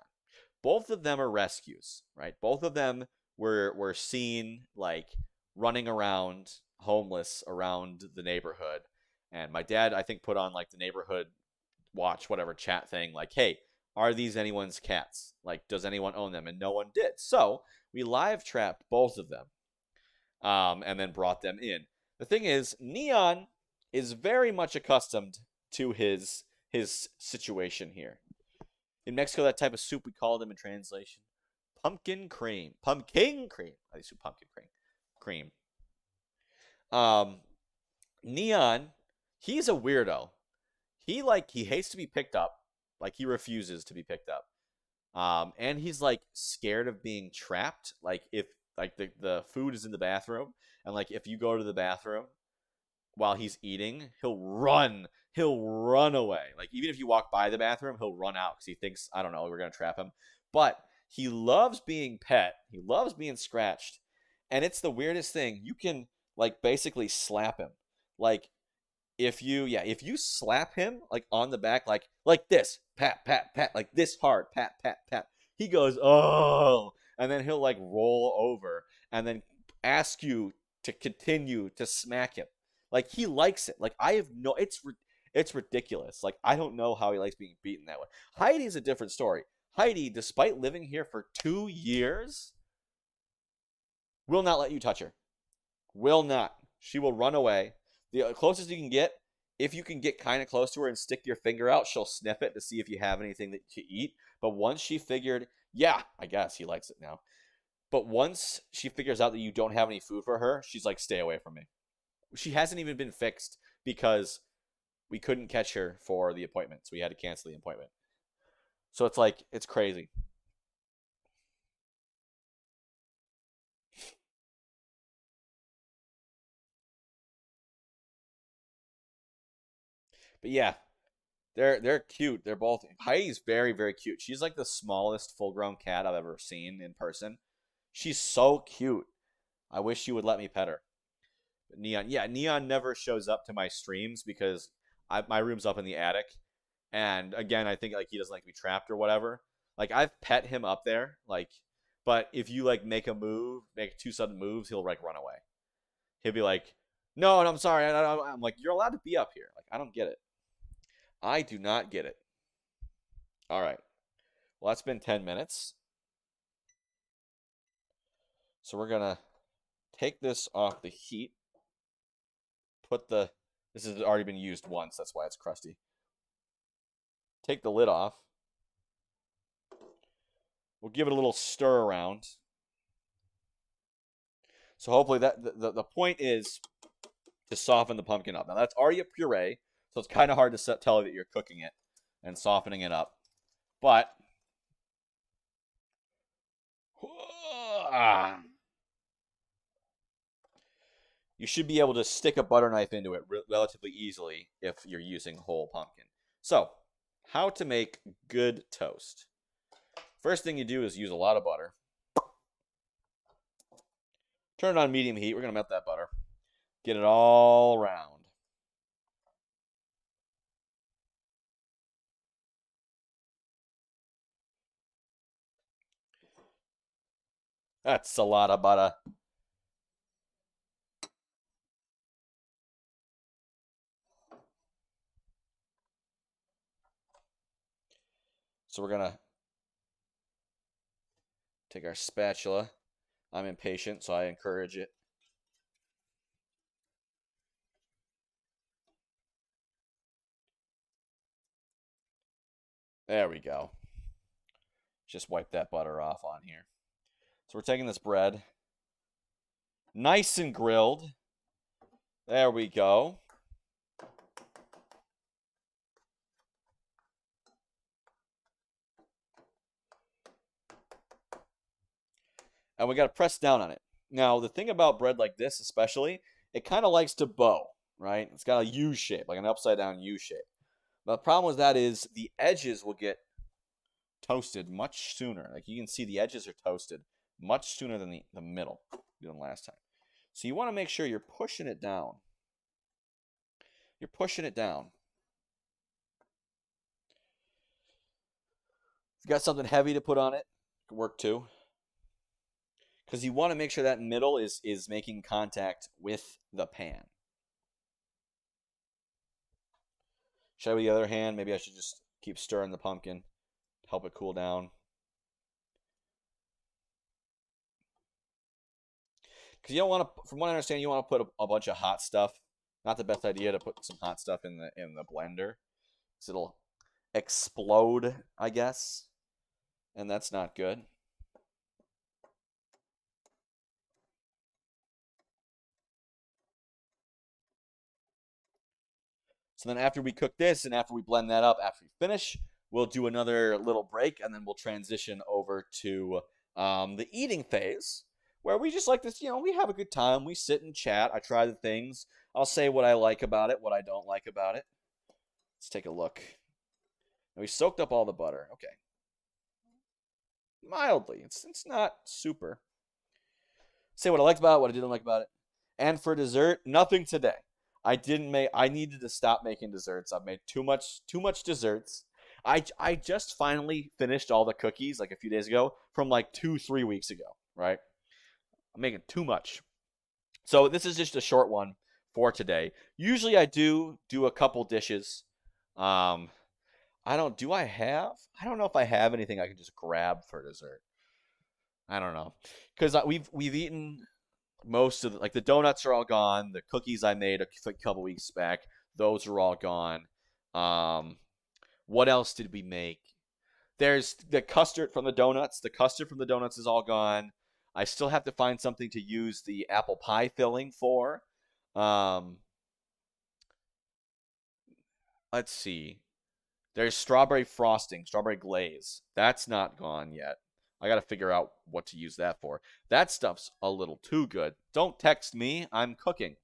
Both of them are rescues, right? Both of them were seen like running around homeless around the neighborhood. And my dad, I think, put on like the neighborhood watch, whatever chat thing, like, hey, are these anyone's cats? Like, does anyone own them? And no one did. So we live trapped both of them, and then brought them in. The thing is, Neon is very much accustomed to his situation here. In Mexico, that type of soup, we call them in translation pumpkin cream. Pumpkin cream. I think pumpkin cream. Cream. Um, Neon, he's a weirdo. He hates to be picked up. Like he refuses to be picked up. And he's like scared of being trapped. Like if like the food is in the bathroom, and like if you go to the bathroom while he's eating, he'll run. He'll run away. Like even if you walk by the bathroom, he'll run out because he thinks, I don't know, we're gonna trap him. But he loves being pet. He loves being scratched. And it's the weirdest thing. You can like basically slap him. Like if you slap him like on the back like this, pat pat pat, like this hard, pat pat pat. He goes, "Oh." And then he'll like roll over and then ask you to continue to smack him. Like he likes it. Like I have no it's ridiculous. Like I don't know how he likes being beaten that way. Heidi's a different story. Heidi, despite living here for 2 years, will not let you touch her. Will not. She will run away. The closest you can get, if you can get kind of close to her and stick your finger out, she'll sniff it to see if you have anything to eat. But once she figured, yeah, I guess he likes it now. But once she figures out that you don't have any food for her, she's like, stay away from me. She hasn't even been fixed because we couldn't catch her for the appointment, so we had to cancel the appointment. So it's like, it's crazy. But yeah, they're cute. They're both. Heidi's very very cute. She's like the smallest full grown cat I've ever seen in person. She's so cute. I wish you would let me pet her. But Neon, yeah, Neon never shows up to my streams because my room's up in the attic, and again, I think like he doesn't like to be trapped or whatever. Like I've pet him up there, like, but if you like make a move, make two sudden moves, he'll like run away. He'll be like, "No, I'm sorry." I'm like, "You're allowed to be up here." Like I don't get it. I do not get it. All right. Well, that's been 10 minutes. So we're going to take this off the heat. This has already been used once. That's why it's crusty. Take the lid off. We'll give it a little stir around. So hopefully the point is to soften the pumpkin up. Now that's already a puree, so it's kind of hard to tell that you're cooking it and softening it up. But you should be able to stick a butter knife into it relatively easily if you're using whole pumpkin. So, how to make good toast. First thing you do is use a lot of butter. Turn it on medium heat. We're going to melt that butter. Get it all around. That's a lot of butter. So we're going to take our spatula. I'm impatient, so I encourage it. There we go. Just wipe that butter off on here. So we're taking this bread, nice and grilled. There we go. And we got to press down on it. Now, the thing about bread like this, especially, it kind of likes to bow, right? It's got a U shape, like an upside down U shape. But the problem with that is the edges will get toasted much sooner. Like you can see the edges are toasted much sooner than the middle than last time. So you want to make sure you're pushing it down. You're pushing it down. If you got something heavy to put on it, it can work too. Because you want to make sure that middle is making contact with the pan. Should I, with the other hand, maybe I should just keep stirring the pumpkin, help it cool down. Because you don't want to, from what I understand, you want to put a bunch of hot stuff. Not the best idea to put some hot stuff in the blender, because it'll explode, I guess, and that's not good. So then after we cook this and after we blend that up, after we finish, we'll do another little break and then we'll transition over to the eating phase where we just like this, we have a good time. We sit and chat. I try the things. I'll say what I like about it, what I don't like about it. Let's take a look. And we soaked up all the butter. Okay. mildly. It's not super. Say what I liked about it, what I didn't like about it. And for dessert, nothing today. I needed to stop making desserts. I've made too much desserts. I just finally finished all the cookies like a few days ago from like 2-3 weeks ago, right? I'm making too much. So this is just a short one for today. Usually I do a couple dishes. Um I don't know if I have anything I can just grab for dessert. I don't know. Cuz we've eaten most of like the donuts are all gone. The cookies I made a couple weeks back, those are all gone. Um, what else did we make? There's the custard from the donuts. The custard from the donuts is all gone. I still have to find something to use the apple pie filling for. Um, let's see. There's strawberry frosting, strawberry glaze. That's not gone yet. I got to figure out what to use that for. That stuff's a little too good. Don't text me. I'm cooking.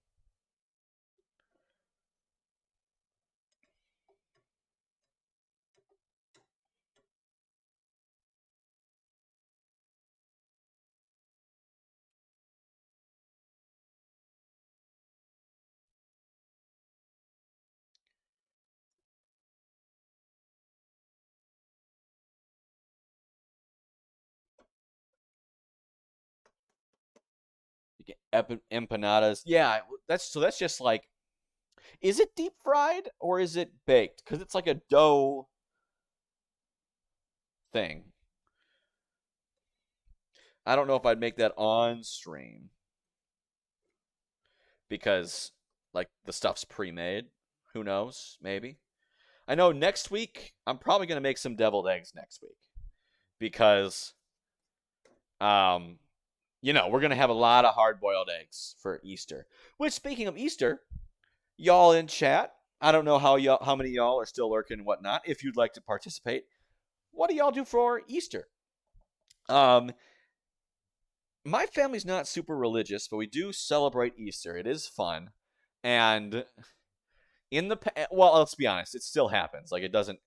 You get empanadas. Yeah, that's just like, is it deep fried or is it baked? Because it's like a dough thing. I don't know if I'd make that on stream because like the stuff's pre-made. Who knows? Maybe. I know next week I'm probably gonna make some deviled eggs next week because um we're gonna have a lot of hard-boiled eggs for Easter. Which, speaking of Easter, y'all in chat, I don't know how many y'all are still lurking and whatnot. If you'd like to participate, what do y'all do for Easter? Um, my family's not super religious, but we do celebrate Easter. It is fun, and well, let's be honest, it still happens. Like it doesn't.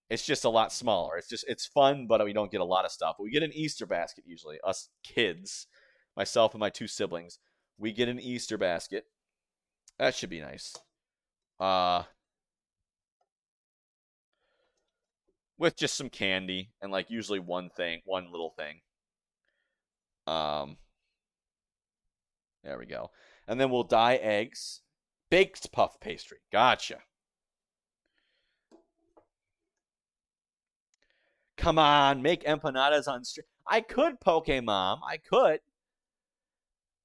It's just a lot smaller. It's fun, but we don't get a lot of stuff. We get an Easter basket usually. Us kids, myself and my two siblings, we get an Easter basket. That should be nice. Uh, with just some candy and like usually one little thing. Um, there we go. And then we'll dye eggs. Baked puff pastry. Gotcha. Come on, make empanadas on stream. I could, Pokemon. I could.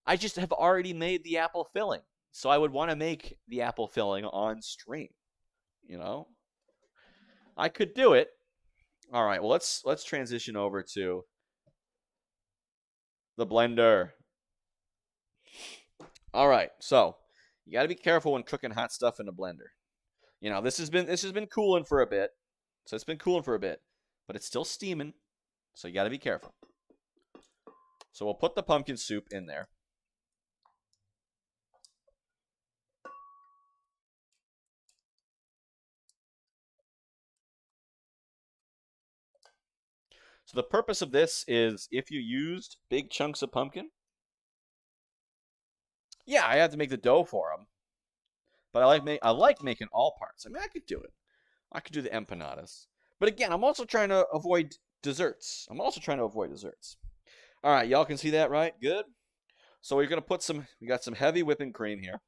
I just have already made the apple filling. So I would want to make the apple filling on stream. You know? I could do it. All right, well let's transition over to the blender. All right, so you got to be careful when cooking hot stuff in a blender. This has been cooling for a bit. So it's been cooling for a bit, but it's still steaming. So you got to be careful. So we'll put the pumpkin soup in there. So the purpose of this is if you used big chunks of pumpkin. Yeah, I have to make the dough for them, but I like making all parts. I mean, I could do it. I could do the empanadas. But again, I'm also trying to avoid desserts. All right, y'all can see that, right? Good. So we're gonna we got some heavy whipping cream here.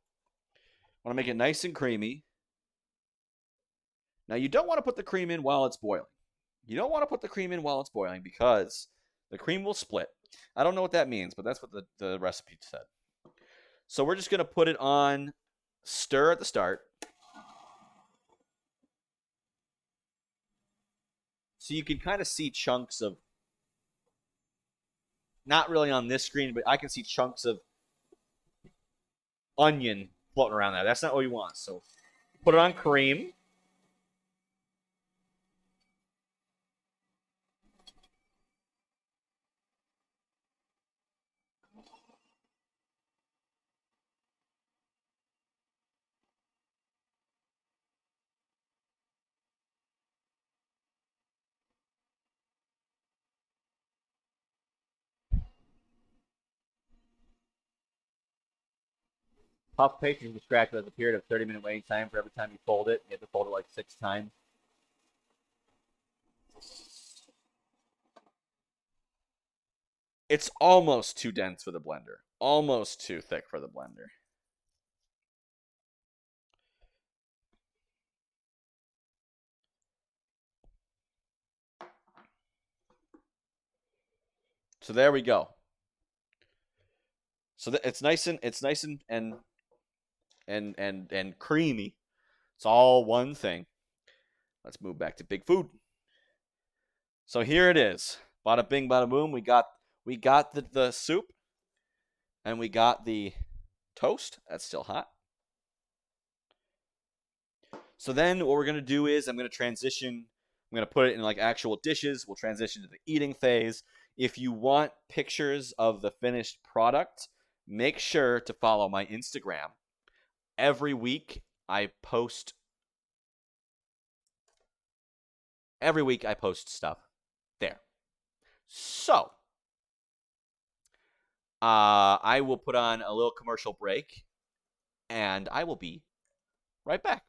Want to make it nice and creamy. Now you don't want to put the cream in while it's boiling. You don't want to put the cream in while it's boiling because the cream will split. I don't know what that means, but that's what the recipe said. So we're just gonna put it on stir at the start. So you can kind of see chunks of, not really on this screen, but I can see chunks of onion floating around there. That's not what we want. So put it on cream. Puff pastry from scratch has a period of 30-minute waiting time for every time you fold it. You have to fold it like 6 times. It's almost too dense for the blender. Almost too thick for the blender. So there we go. So it's nice and creamy. It's all one thing. Let's move back to Big Food. So here it is. Bada bing, bada boom. We got the soup, and we got the toast. That's still hot. So then what we're gonna do is I'm gonna transition. I'm gonna put it in like actual dishes. We'll transition to the eating phase. If you want pictures of the finished product, make sure to follow my Instagram. Every week I post. Every week I post stuff there. So I will put on a little commercial break, and I will be right back.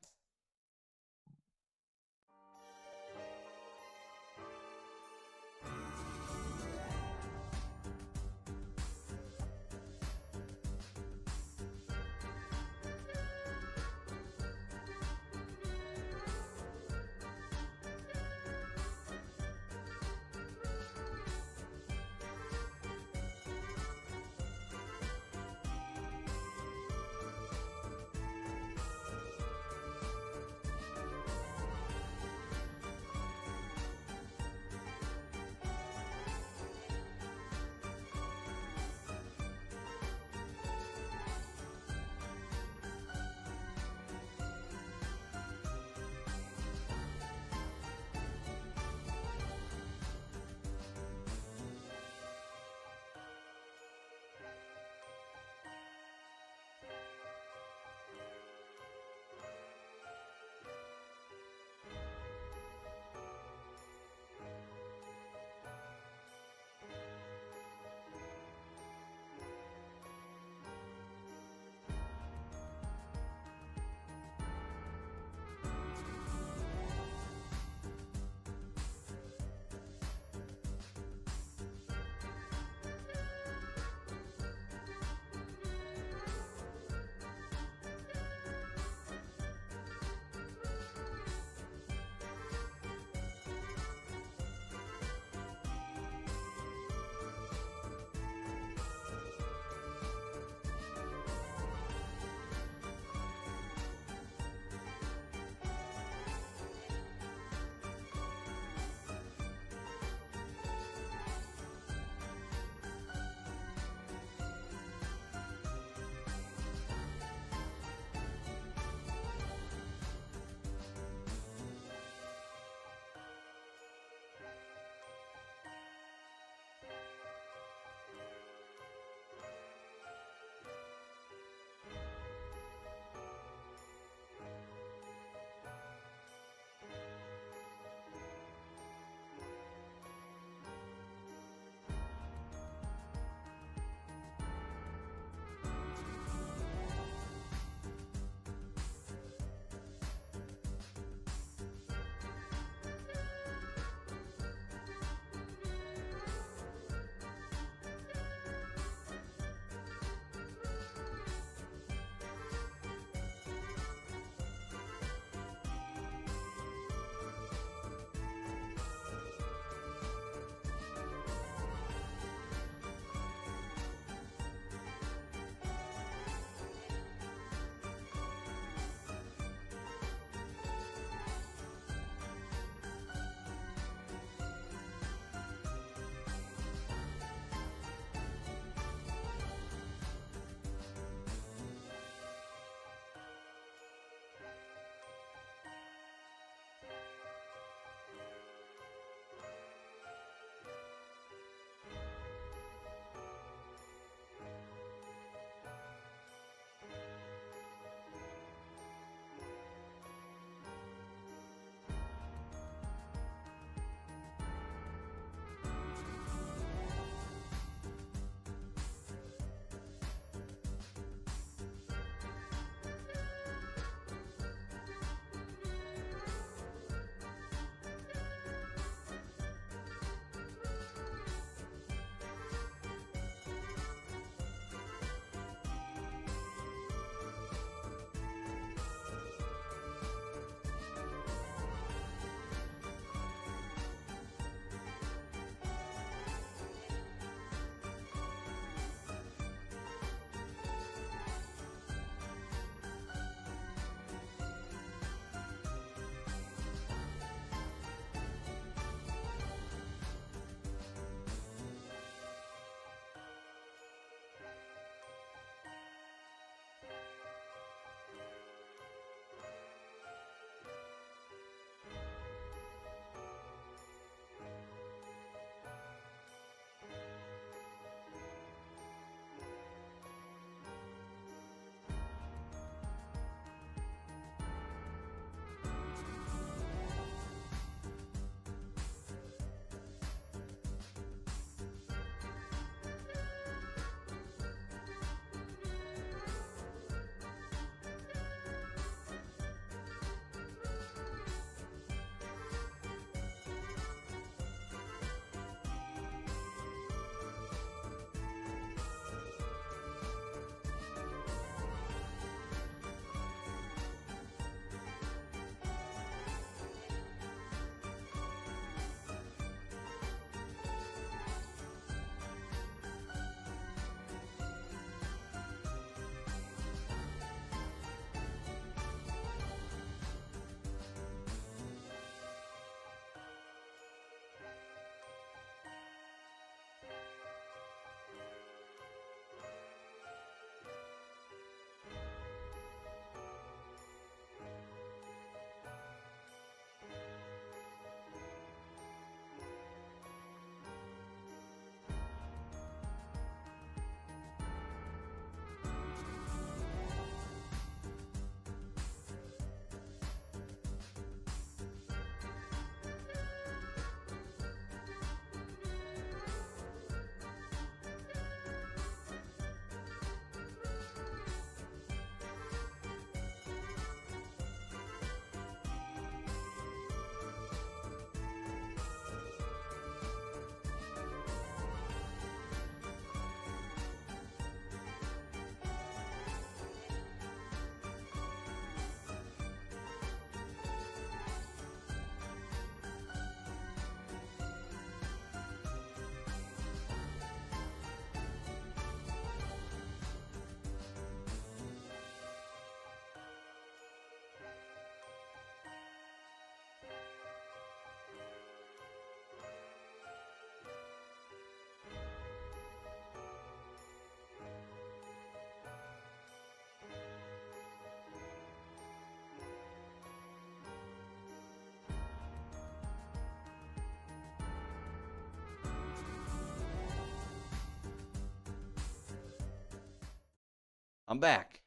I'm back.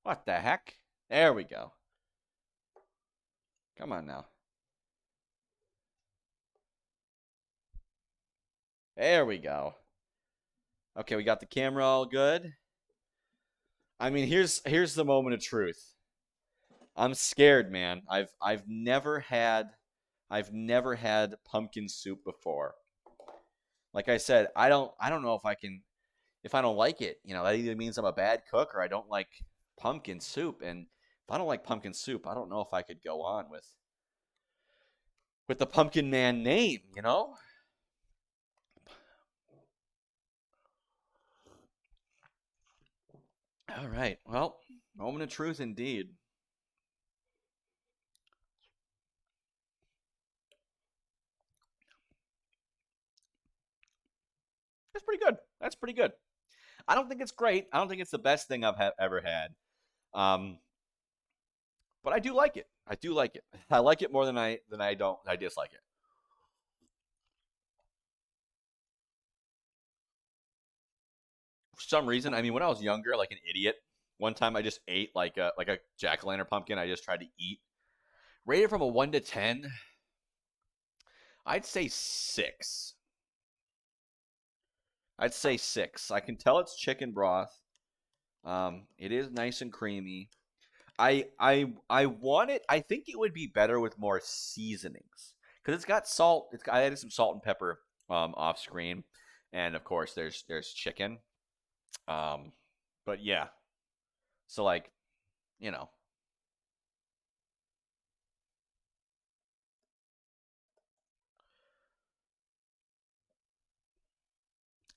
What the heck? There we go. Come on now. There we go. Okay, we got the camera all good. I mean, here's the moment of truth. I'm scared, man. I've never had pumpkin soup before. Like I said, I don't know if I don't like it. That either means I'm a bad cook or I don't like pumpkin soup. And if I don't like pumpkin soup, I don't know if I could go on with the Pumpkin Man name. All right. Well, moment of truth indeed. That's pretty good. That's pretty good. I don't think it's great. I don't think it's the best thing I've ever had. Um, but I do like it. I do like it. I like it more than I dislike it. For some reason, I mean, when I was younger, like an idiot, one time I just ate like a jack o' lantern pumpkin. I just tried to eat. Rated from a 1 to 10, I'd say 6. I'd say 6. I can tell it's chicken broth. It is nice and creamy. I want it. I think it would be better with more seasonings because it's got salt. I added some salt and pepper off screen, and of course there's chicken. Um, but yeah, so like you know,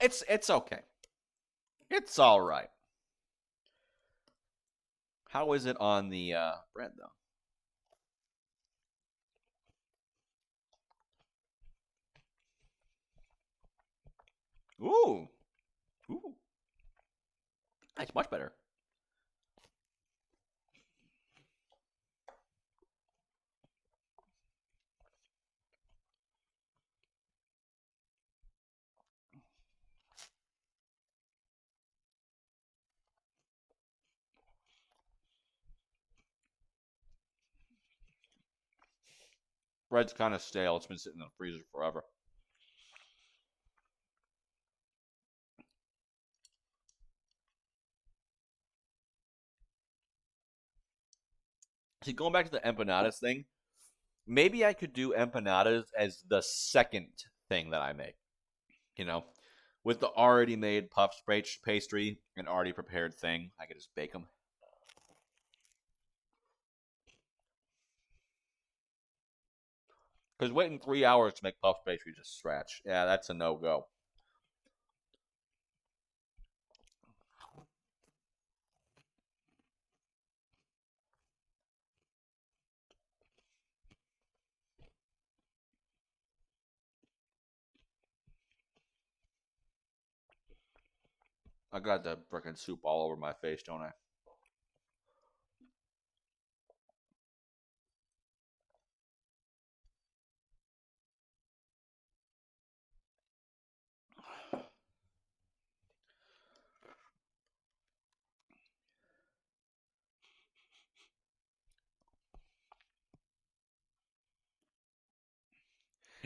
it's okay. It's all right. How is it on the bread though? Ooh, ooh, that's much better. Bread's kind of stale. It's been sitting in the freezer forever. See, going back to the empanadas thing, maybe I could do empanadas as the second thing that I make. You know, with the already made puff pastry and already prepared thing, I could just bake them. Because waiting 3 hours to make puff pastry is a stretch. Yeah, that's a no go. I got the freaking soup all over my face, don't I?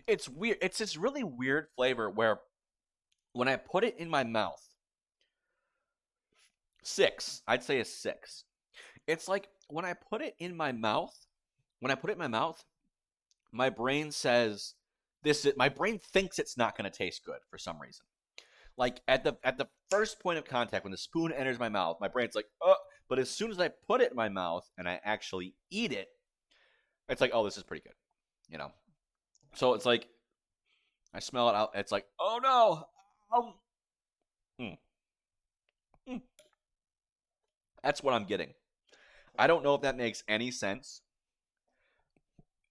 It's weird. It's this really weird flavor where when I put it in my mouth, 6, I'd say a 6. It's like when I put it in my mouth, when I put it in my mouth, my brain says my brain thinks it's not going to taste good for some reason. Like at the first point of contact when the spoon enters my mouth, my brain's like, "Oh," but as soon as I put it in my mouth and I actually eat it, it's like, "Oh, this is pretty good." You know. So it's like I smell it out, it's like, "Oh no." Mm, mm. That's what I'm getting. I don't know if that makes any sense,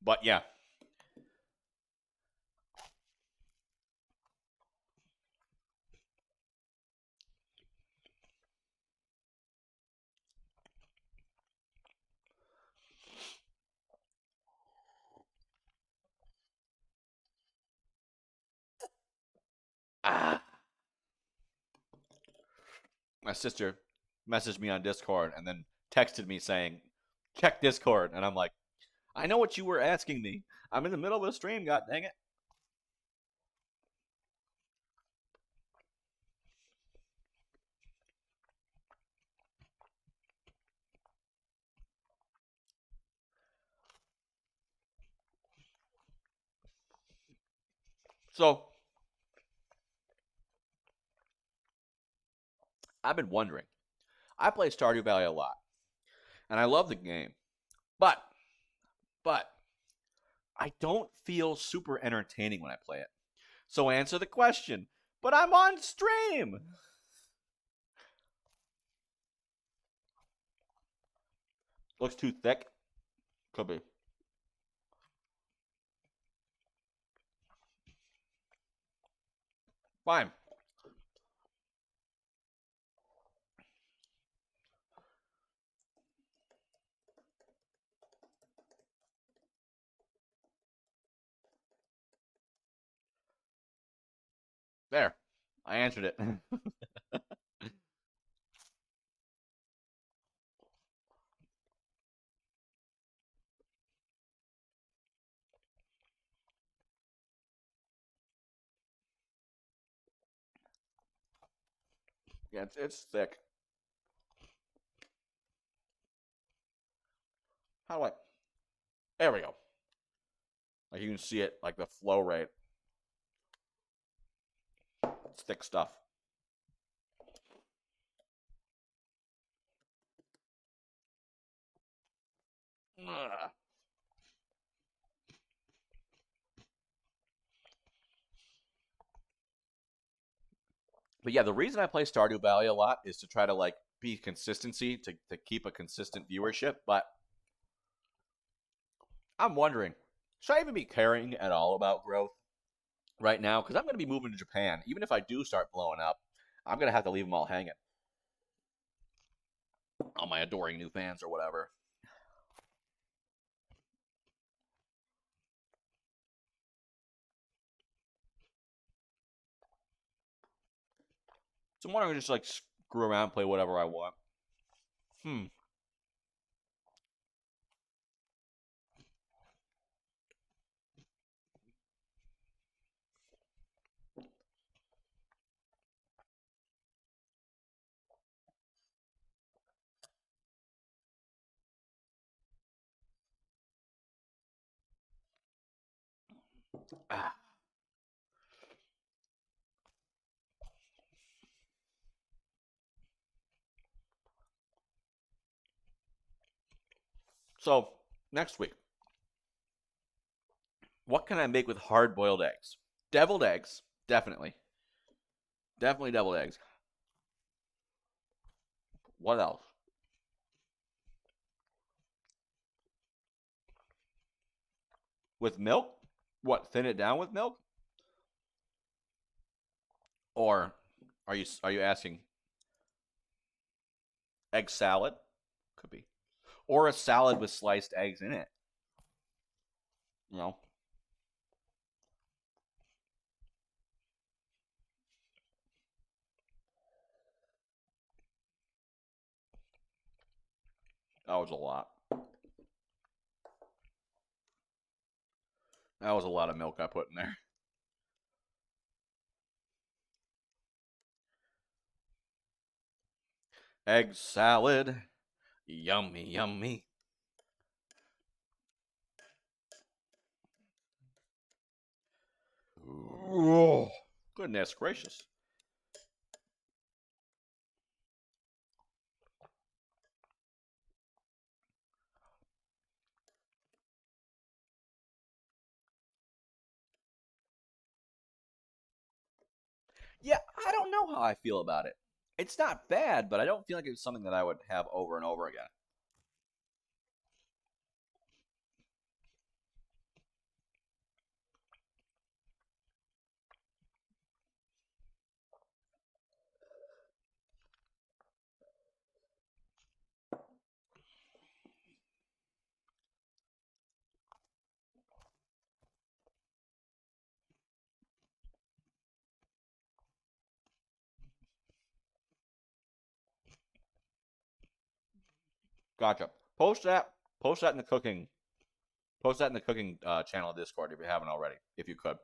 but yeah. Ah, my sister messaged me on Discord and then texted me saying, check Discord. And I'm like, I know what you were asking me. I'm in the middle of a stream, god dang it. So, I've been wondering. I play Stardew Valley a lot, and I love the game. But I don't feel super entertaining when I play it. So answer the question. But I'm on stream. Looks too thick. Could be. Fine. There. I answered it. Yeah, it's thick. How do I? There we go. Like you can see it, like the flow rate. It's thick stuff. Ugh. But yeah, the reason I play Stardew Valley a lot is to try to like be consistency to keep a consistent viewership. But I'm wondering, should I even be caring at all about growth right now? Because I'm going to be moving to Japan. Even if I do start blowing up, I'm going to have to leave them all hanging. All my adoring new fans or whatever. So I'm wondering, just like screw around, play whatever I want. Hmm. Ah. So next week, what can I make with hard-boiled eggs? Deviled eggs, definitely. Definitely deviled eggs. What else? With milk? What? Thin it down with milk? Or are you asking egg salad? Could be. Or a salad with sliced eggs in it. You know? That was a lot. That was a lot of milk I put in there. Egg salad. Yummy, yummy. Ooh. Goodness gracious. Yeah, I don't know how I feel about it. It's not bad, but I don't feel like it's something that I would have over and over again. Gotcha. Post that in the cooking. Post that in the cooking channel of Discord if you haven't already, if you could.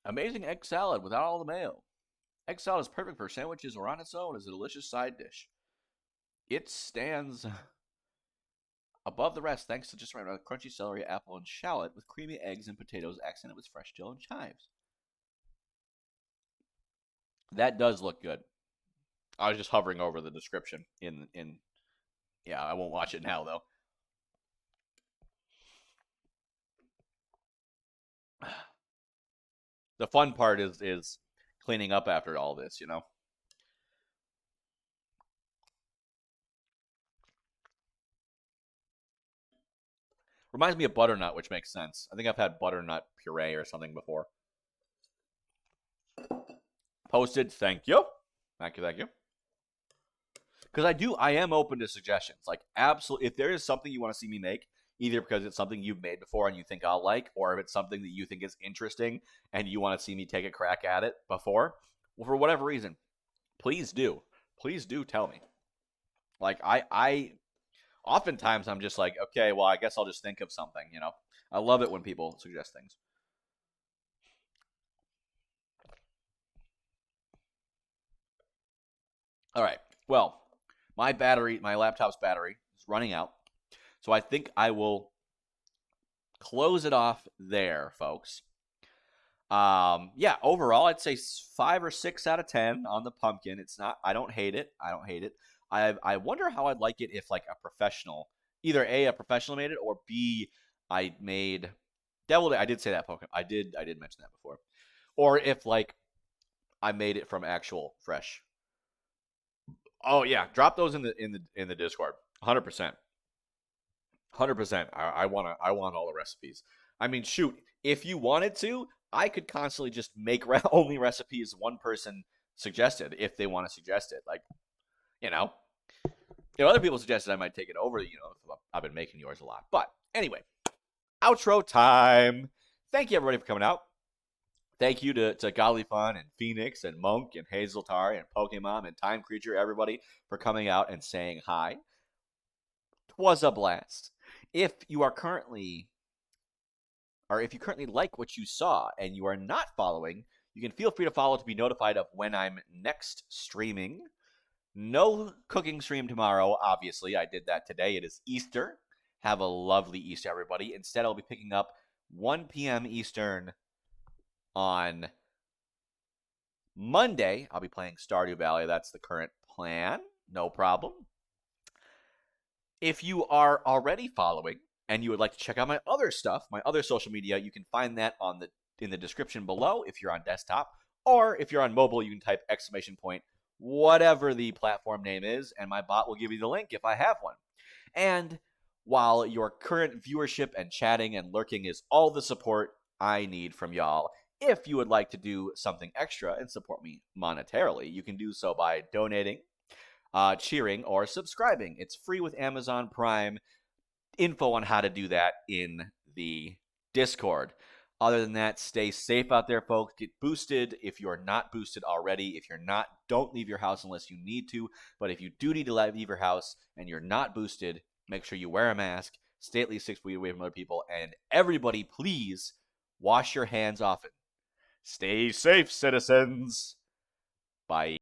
Amazing egg salad without all the mayo. Egg salad is perfect for sandwiches or on its own as a delicious side dish. It stands above the rest thanks to just right crunchy celery, apple, and shallot with creamy eggs and potatoes accented with fresh dill and chives. That does look good. I was just hovering over the description in yeah, I won't watch it now though. The fun part is cleaning up after all this, you know. Reminds me of butternut, which makes sense. I think I've had butternut puree or something before. Posted, thank you. Thank you. Because I am open to suggestions. Like, absolutely, if there is something you want to see me make, either because it's something you've made before and you think I'll like, or if it's something that you think is interesting and you want to see me take a crack at it before, well, for whatever reason, please do. Please do tell me. Like, I oftentimes I'm just like, okay, well, I guess I'll just think of something, you know? I love it when people suggest things. All right. Well, my laptop's battery is running out. So I think I will close it off there, folks. Yeah, overall, I'd say 5 or 6 out of 10 on the pumpkin. It's not, I don't hate it. I wonder how I'd like it if like a professional, either A, a professional made it, or B, I made deviled egg. I did say that, Pokemon. I did mention that before. Or if like I made it from actual fresh. Oh yeah, drop those in the Discord. 100%. 100%. I want all the recipes. I mean, shoot, if you wanted to, I could constantly just make only recipes one person suggested if they want to suggest it. Like, you know, if other people suggested, I might take it over. You know, I've been making yours a lot. But anyway, outro time. Thank you everybody for coming out. Thank you to Godly Fun and Phoenix and Monk and Hazeltar and Pokemon and Time Creature, everybody, for coming out and saying hi. Twas a blast. If you currently like what you saw and you are not following, you can feel free to follow to be notified of when I'm next streaming. No cooking stream tomorrow, obviously. I did that today. It is Easter. Have a lovely Easter, everybody. Instead, I'll be picking up 1 p.m. Eastern on Monday. I'll be playing Stardew Valley. That's the current plan. No problem. If you are already following and you would like to check out my other stuff, my other social media, you can find that in the description below if you're on desktop, or if you're on mobile, you can type ! whatever the platform name is, and my bot will give you the link if I have one. And while your current viewership and chatting and lurking is all the support I need from y'all, if you would like to do something extra and support me monetarily, you can do so by donating, cheering, or subscribing. It's free with Amazon Prime. Info on how to do that in the Discord. Other than that, stay safe out there, folks. Get boosted if you're not boosted already. If you're not, don't leave your house unless you need to. But if you do need to leave your house and you're not boosted, make sure you wear a mask, stay at least 6 feet away from other people, and everybody, please wash your hands often. Stay safe, citizens. Bye.